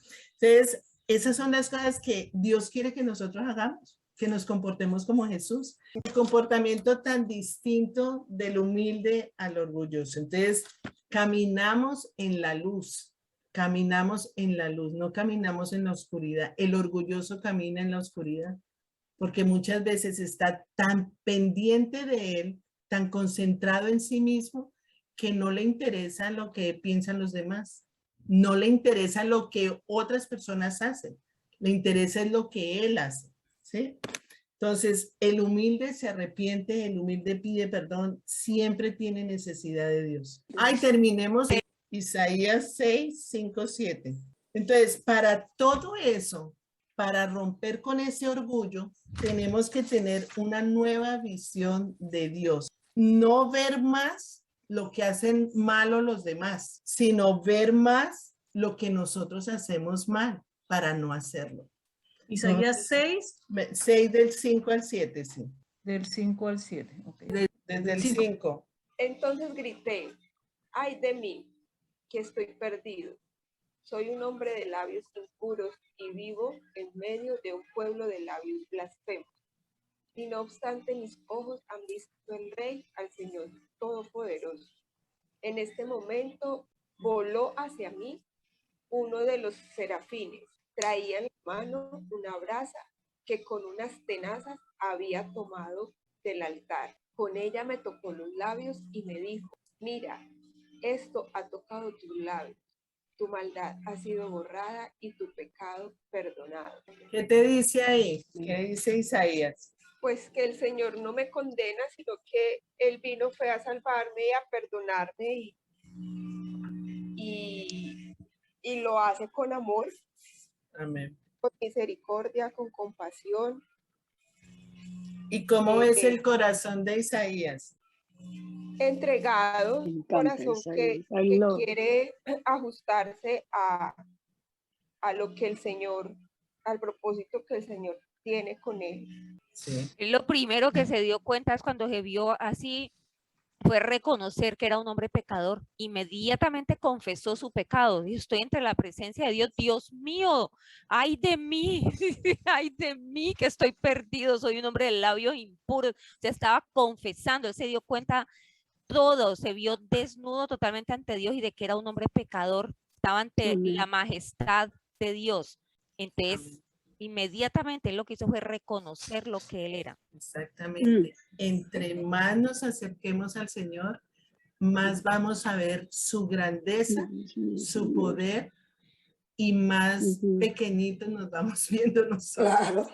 B: Entonces, esas son las cosas que Dios quiere que nosotros hagamos, que nos comportemos como Jesús. El comportamiento tan distinto del humilde al orgulloso. Entonces, caminamos en la luz, no caminamos en la oscuridad. El orgulloso camina en la oscuridad, porque muchas veces está tan pendiente de él, tan concentrado en sí mismo, que no le interesa lo que piensan los demás, no le interesa lo que otras personas hacen, le interesa lo que él hace, ¿sí? Entonces, el humilde se arrepiente, el humilde pide perdón, siempre tiene necesidad de Dios. Ay, terminemos en Isaías 6, 5, 7. Entonces, para todo eso, para romper con ese orgullo, tenemos que tener una nueva visión de Dios. No ver más lo que hacen malo los demás, sino ver más lo que nosotros hacemos mal para no hacerlo.
C: Isaías 6,
B: 6 del 5 al 7, sí.
C: del 5 al 7. Okay.
B: Desde el 5.
F: Entonces grité, ay de mí, que estoy perdido. Soy un hombre de labios impuros y vivo en medio de un pueblo de labios blasfemos. Y no obstante, mis ojos han visto al Rey, al Señor Todopoderoso. En este momento voló hacia mí uno de los serafines. Traía en la mano una brasa que con unas tenazas había tomado del altar. Con ella me tocó los labios y me dijo, mira, esto ha tocado tus labios. Tu maldad ha sido borrada y tu pecado perdonado.
B: ¿Qué te dice ahí? ¿Qué dice Isaías?
F: Pues que el Señor no me condena, sino que Él vino fue a salvarme y a perdonarme y lo hace con amor,
B: Amén.
F: con misericordia, con compasión.
B: ¿Y cómo ves el corazón de Isaías?
F: Entregado,
E: Me encanta
F: corazón que
E: Isaías.
F: quiere ajustarse a lo que el Señor, al propósito que el Señor tiene con él.
B: Sí.
A: Lo primero que se dio cuenta es cuando se vio así, fue reconocer que era un hombre pecador. Inmediatamente confesó su pecado. Dijo, estoy entre la presencia de Dios. Dios mío, ay de mí, ay de mí que estoy perdido. Soy un hombre de labios impuros. Se estaba confesando. Él se dio cuenta todo. Se vio desnudo totalmente ante Dios y de que era un hombre pecador. Estaba ante la majestad de Dios. Entonces, inmediatamente lo que hizo fue reconocer lo que él era.
B: Exactamente. Entre más nos acerquemos al Señor, más vamos a ver su grandeza, su poder, y más pequeñitos nos vamos viendo nosotros.
D: Claro.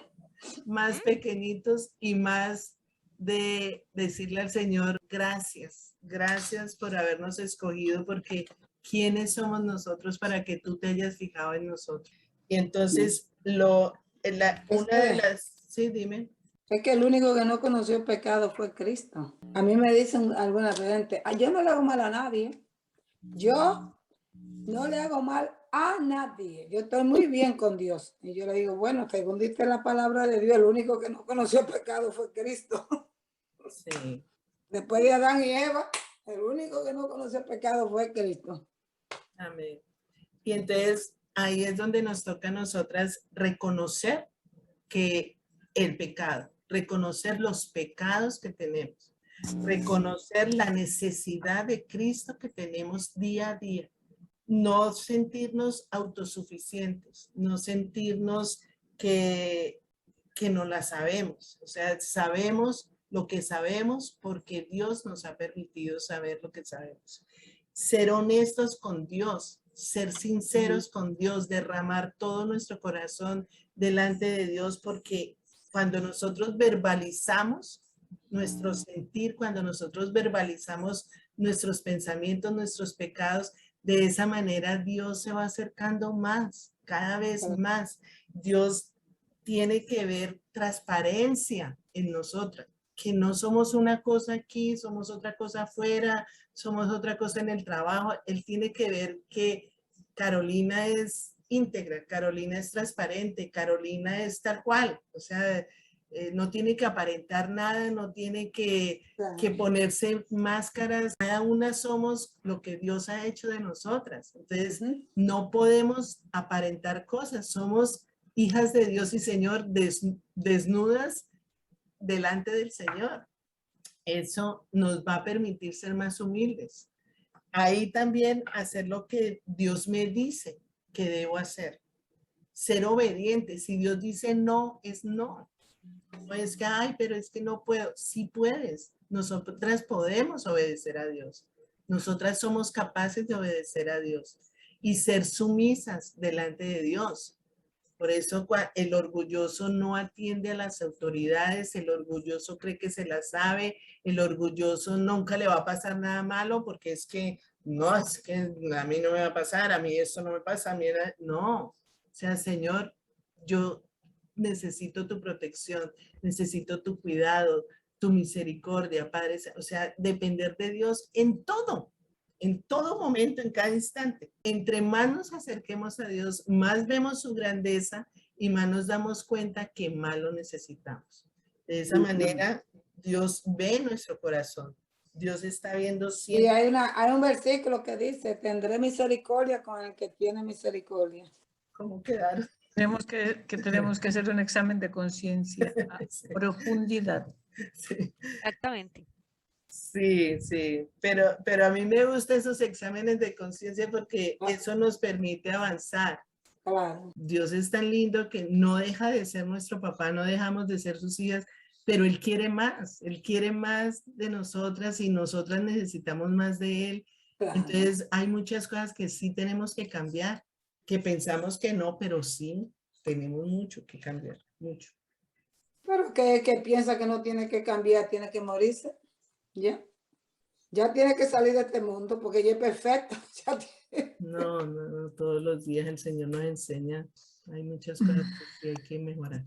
B: más pequeñitos y más de decirle al Señor, gracias, gracias por habernos escogido, porque ¿quiénes somos nosotros para que tú te hayas fijado en nosotros? Y entonces, una de las, sí, dime.
D: Es que el único que no conoció el pecado fue Cristo. A mí me dicen alguna gente, yo no le hago mal a nadie. Yo no le hago mal a nadie. Yo estoy muy bien con Dios. Y yo le digo, bueno, según dice la palabra de Dios, el único que no conoció el pecado fue Cristo.
B: Sí.
D: Después de Adán y Eva, el único que no conoció el pecado fue Cristo.
B: Amén. Y entonces ahí es donde nos toca a nosotras reconocer que el pecado, reconocer los pecados que tenemos, reconocer la necesidad de Cristo que tenemos día a día, no sentirnos autosuficientes, no sentirnos que no la sabemos, o sea, sabemos lo que sabemos porque Dios nos ha permitido saber lo que sabemos. Ser honestos con Dios, ser sinceros con Dios, derramar todo nuestro corazón delante de Dios, porque cuando nosotros verbalizamos nuestro sentir, cuando nosotros verbalizamos nuestros pensamientos, nuestros pecados, de esa manera Dios se va acercando más, cada vez más. Dios tiene que ver transparencia en nosotras, que no somos una cosa aquí, somos otra cosa afuera, somos otra cosa en el trabajo. Él tiene que ver que Carolina es íntegra, Carolina es transparente, Carolina es tal cual, o sea, no tiene que aparentar nada, no tiene que ponerse máscaras, cada una somos lo que Dios ha hecho de nosotras, entonces no podemos aparentar cosas, somos hijas de Dios y Señor desnudas delante del Señor. Eso nos va a permitir ser más humildes. Ahí también hacer lo que Dios me dice que debo hacer. Ser obediente. Si Dios dice no, es no. No es que, ay, pero es que no puedo. Sí puedes. Nosotras podemos obedecer a Dios. Nosotras somos capaces de obedecer a Dios y ser sumisas delante de Dios. Por eso el orgulloso no atiende a las autoridades, el orgulloso cree que se la sabe, el orgulloso nunca le va a pasar nada malo porque es que, no, es que a mí no me va a pasar, a mí esto no me pasa, a mí no. O sea, Señor, yo necesito tu protección, necesito tu cuidado, tu misericordia, Padre. O sea, depender de Dios en todo momento, en cada instante. Entre más nos acerquemos a Dios, más vemos su grandeza y más nos damos cuenta que más lo necesitamos. De esa manera, Dios ve nuestro corazón. Dios está viendo siempre.
D: Y hay un versículo que dice, tendré misericordia con el que tiene misericordia.
B: ¿Cómo quedar?
C: Tenemos que hacer un examen de conciencia a profundidad.
B: Sí.
A: Exactamente.
B: Sí, sí, pero a mí me gustan esos exámenes de conciencia porque eso nos permite avanzar.
D: Claro.
B: Dios es tan lindo que no deja de ser nuestro papá, no dejamos de ser sus hijas, pero Él quiere más de nosotras y nosotras necesitamos más de Él.
D: Claro.
B: Entonces hay muchas cosas que sí tenemos que cambiar, que pensamos que no, pero sí tenemos mucho que cambiar, mucho.
D: Pero que piensa que no tiene que cambiar, tiene que morirse. Ya tiene que salir de este mundo porque ya es perfecto.
B: No, todos los días el Señor nos enseña. Hay muchas cosas que sí hay que mejorar.